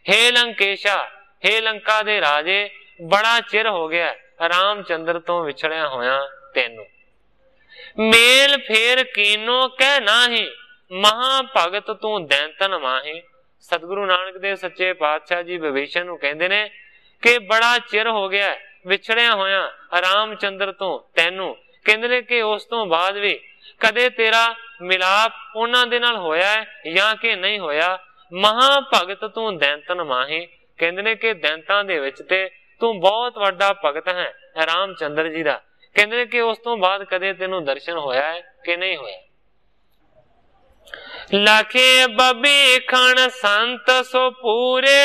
ਹੇ ਲੰਕੇਸ਼ਾ, ਹੇ ਲੰਕਾ ਦੇ ਰਾਜੇ, ਬੜਾ ਚਿਰ ਹੋ ਗਿਆ ਰਾਮਚੰਦਰ ਤੋਂ ਵਿਛੜਿਆ ਹੋਇਆ ਤੈਨੂੰ। ਮੇਲ ਫੇਰ ਕੀਨੋ ਕਹਿ ਨਾਹੀ, ਮਹਾ ਭਗਤ ਤੂੰ ਦੈਂਤਨ ਮਾਹੀ। ਸਤਿਗੁਰੂ ਨਾਨਕ ਦੇਵ ਸੱਚੇ ਪਾਤਸ਼ਾਹ ਜੀ ਵਿਭੀਸ਼ਣ ਨੂੰ ਕਹਿੰਦੇ ਨੇ ਕਿ ਬੜਾ ਚਿਰ ਹੋ ਗਿਆ ਵਿਛੜਿਆ ਹੋਇਆ ਰਾਮਚੰਦਰ ਤੋਂ ਤੈਨੂੰ। ਕਹਿੰਦੇ ਨੇ ਕਿ ਉਸ ਤੋਂ ਬਾਅਦ ਵੀ ਕਦੇ ਤੇਰਾ ਮਿਲਾਪ ਉਹਨਾਂ ਦੇ ਨਾਲ ਹੋਇਆ ਹੈ ਜਾਂ ਕਿ ਨਹੀਂ ਹੋਇਆ। ਮਹਾ ਭਗਤ ਤੂੰ ਦੈਂਤਨ ਮਾਹੀ। ਕਹਿੰਦੇ ਨੇ ਕਿ ਦੈਂਤਾਂ ਦੇ ਵਿੱਚ ਤੇ ਤੂੰ ਬਹੁਤ ਵੱਡਾ ਭਗਤ ਹੈ ਰਾਮਚੰਦਰ ਜੀ ਦਾ। ਕਹਿੰਦੇ ਨੇ ਕਿ ਉਸ ਤੋਂ ਬਾਅਦ ਕਦੇ ਤੈਨੂੰ ਦਰਸ਼ਨ ਹੋਇਆ ਹੈ ਕਿ ਨਹੀਂ ਹੋਇਆ। ਲਖੇ ਬਬੀਖਣ ਸੰਤ ਸੋ ਪੂਰੇ,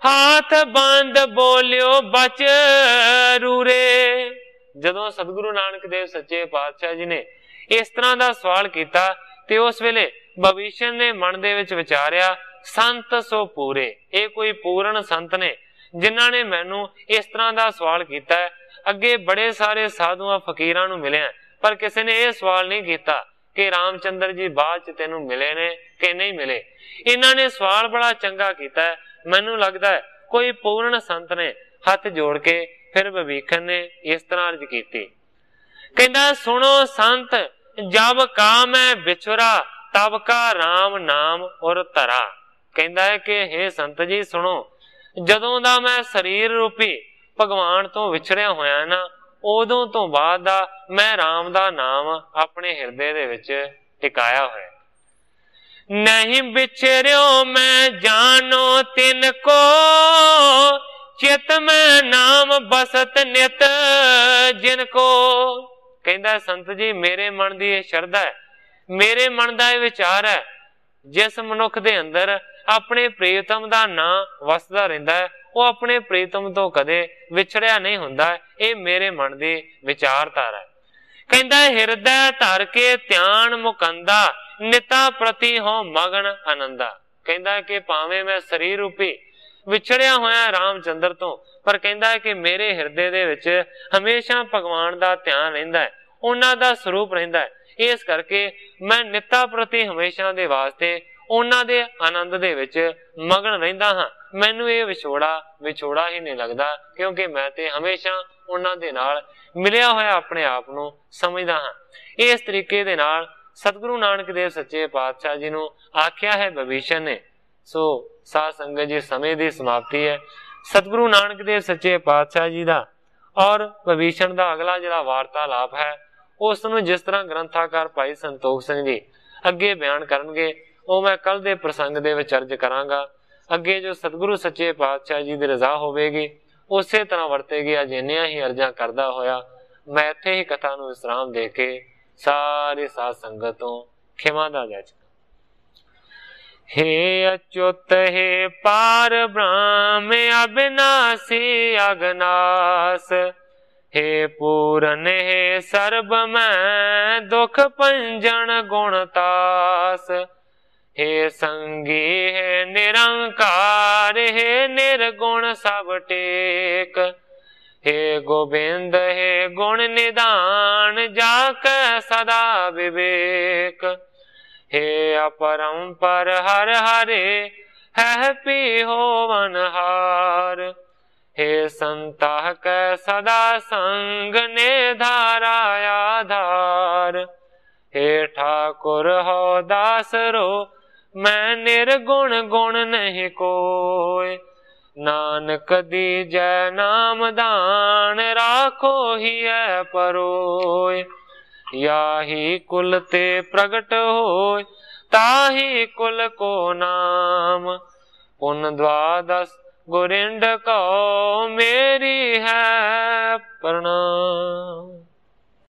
ਹਾਥ ਬੰਦ ਬੋਲਿਓ ਬਚ ਰੂਰੇ। ਜਦੋਂ ਸਤਿਗੁਰੂ ਨਾਨਕ ਦੇਵ ਸੱਚੇ ਪਾਤਸ਼ਾਹ ਜੀ ਨੇ ਇਸ ਤਰ੍ਹਾਂ ਦਾ ਸਵਾਲ ਕੀਤਾ ਤੇ ਉਸ ਵੇਲੇ ਵਿਭੀਸ਼ਣ ਨੇ ਮਨ ਦੇ ਵਿੱਚ ਵਿਚਾਰਿਆ, ਸੰਤ ਸੋ ਪੂਰੇ, ਇਹ ਕੋਈ ਪੂਰਨ ਸੰਤ ਨੇ ਜਿਨ੍ਹਾਂ ਨੇ ਮੈਨੂੰ ਇਸ ਤਰ੍ਹਾਂ ਦਾ ਸਵਾਲ ਕੀਤਾ ਹੈ। ਅੱਗੇ ਬੜੇ ਸਾਰੇ ਸਾਧੂਆਂ ਫਕੀਰਾਂ ਨੂੰ ਮਿਲਿਆ ਪਰ ਕਿਸੇ ਨੇ ਇਹ ਸਵਾਲ ਨਹੀਂ ਕੀਤਾ ਕਿ ਰਾਮਚੰਦਰ ਜੀ ਬਾਅਦ ਚ ਤੈਨੂੰ ਮਿਲੇ ਨੇ ਕਿ ਨਹੀਂ ਮਿਲੇ। ਇਹਨਾਂ ਨੇ ਸਵਾਲ ਬੜਾ ਚੰਗਾ ਕੀਤਾ ਹੈ। ਮੈਨੂੰ ਲੱਗਦਾ ਹੈ ਕੋਈ ਪੂਰਨ ਸੰਤ ਨੇ ਹੱਥ ਜੋੜ ਕੇ ਫਿਰ ਵਿਭੀਸ਼ਣ ਨੇ ਇਸ ਤਰ੍ਹਾਂ ਅਰਜ਼ ਕੀਤੀ, कहता सुनो संत जब का मैं बिछुरा तब का राम नाम और धरा। कहता है कि हे संत जी सुनो, जदों दा मैं शरीर रूपी भगवान तो विछड़िया होया ना, उदों तो बाद दा मैं राम दा नाम अपने हिरदे दे विच टिकाया होया। नहीं बिछड़ियो मैं जानो तिनको, चित में नाम बसत नित जिनको। कहता संत जी मेरे मन की शरधा है, मेरे मन का विचार है, जिस मनुख दे अंदर अपने प्रीतम का नाम वसदा रहिंदा है वह अपने प्रीतम तो कदे विछड़िया नहीं हुंदा। ये मेरे मन की विचारधारा है। कहता हिरदय धर के ध्यान मुकंदा, निता प्रति हो मगन आनंदा। कहता कि भावें मैं शरीर रूपी विछड़िया होया रामचंद्र तो, पर कहता है कि मेरे हिरदे दे विच हमेशा भगवान का ध्यान रहिंदा है, उन्हां दा स्वरूप रहिंदा है। इस करके मैं निता प्रति हमेशा दे वास्ते उन्हां दे आनंद दे विच मगन रहिंदा हां। मैनू ये विछोड़ा ही नहीं लगता, क्योंकि मैं ते हमेशा उन्हां दे नाल मिलिया होया अपने आप नू समझदा हां। इस तरीके दे नाल सतगुरु नानक देव सच्चे पातशाह जी नू आख्या है विभीषण ने। सो साध संगत जी समय की समाप्ति है। सतगुरु नानक देव सच्चे पातशाह जी का और विभीषण का अगला जिहड़ा वार्तालाप है उसनूं जिस तरह ग्रंथाकार भाई संतोख सिंह जी अगे बयान करनगे वो मैं कल के प्रसंग दे विच अर्ज करांगा। अगे जो सतगुरु सच्चे पातशाह जी की रजा होवेगी उस तरह वरतेगी। अज इन्नियां ही अर्जां करदा होया मैं इत्थे ही कथा नूं विश्राम दे के सारी साध संगत तो खिमा दा याचना। हे अच्युत हे पार ब्रह्म अविनाशी अगनास, हे पूरन हे सर्ब में दुख पंजन गुणतास। हे संगी हे निरंकार, हे निर्गुण सब टेक। हे गोविंद हे गुण निदान, जाके सदा विवेक। हे अपरंपर हर हरे, है पी होवन हार। हे संता के सदा संग ने धारा आधार। हे ठाकुर हो दासरो, मैं निर्गुण गुण नहीं कोय। नानक दीजै नाम दान, राखो ही है परोय। याही कुल ते प्रगट होय, ताही कुल को नाम। पुन द्वादश गुरिंड को, मेरी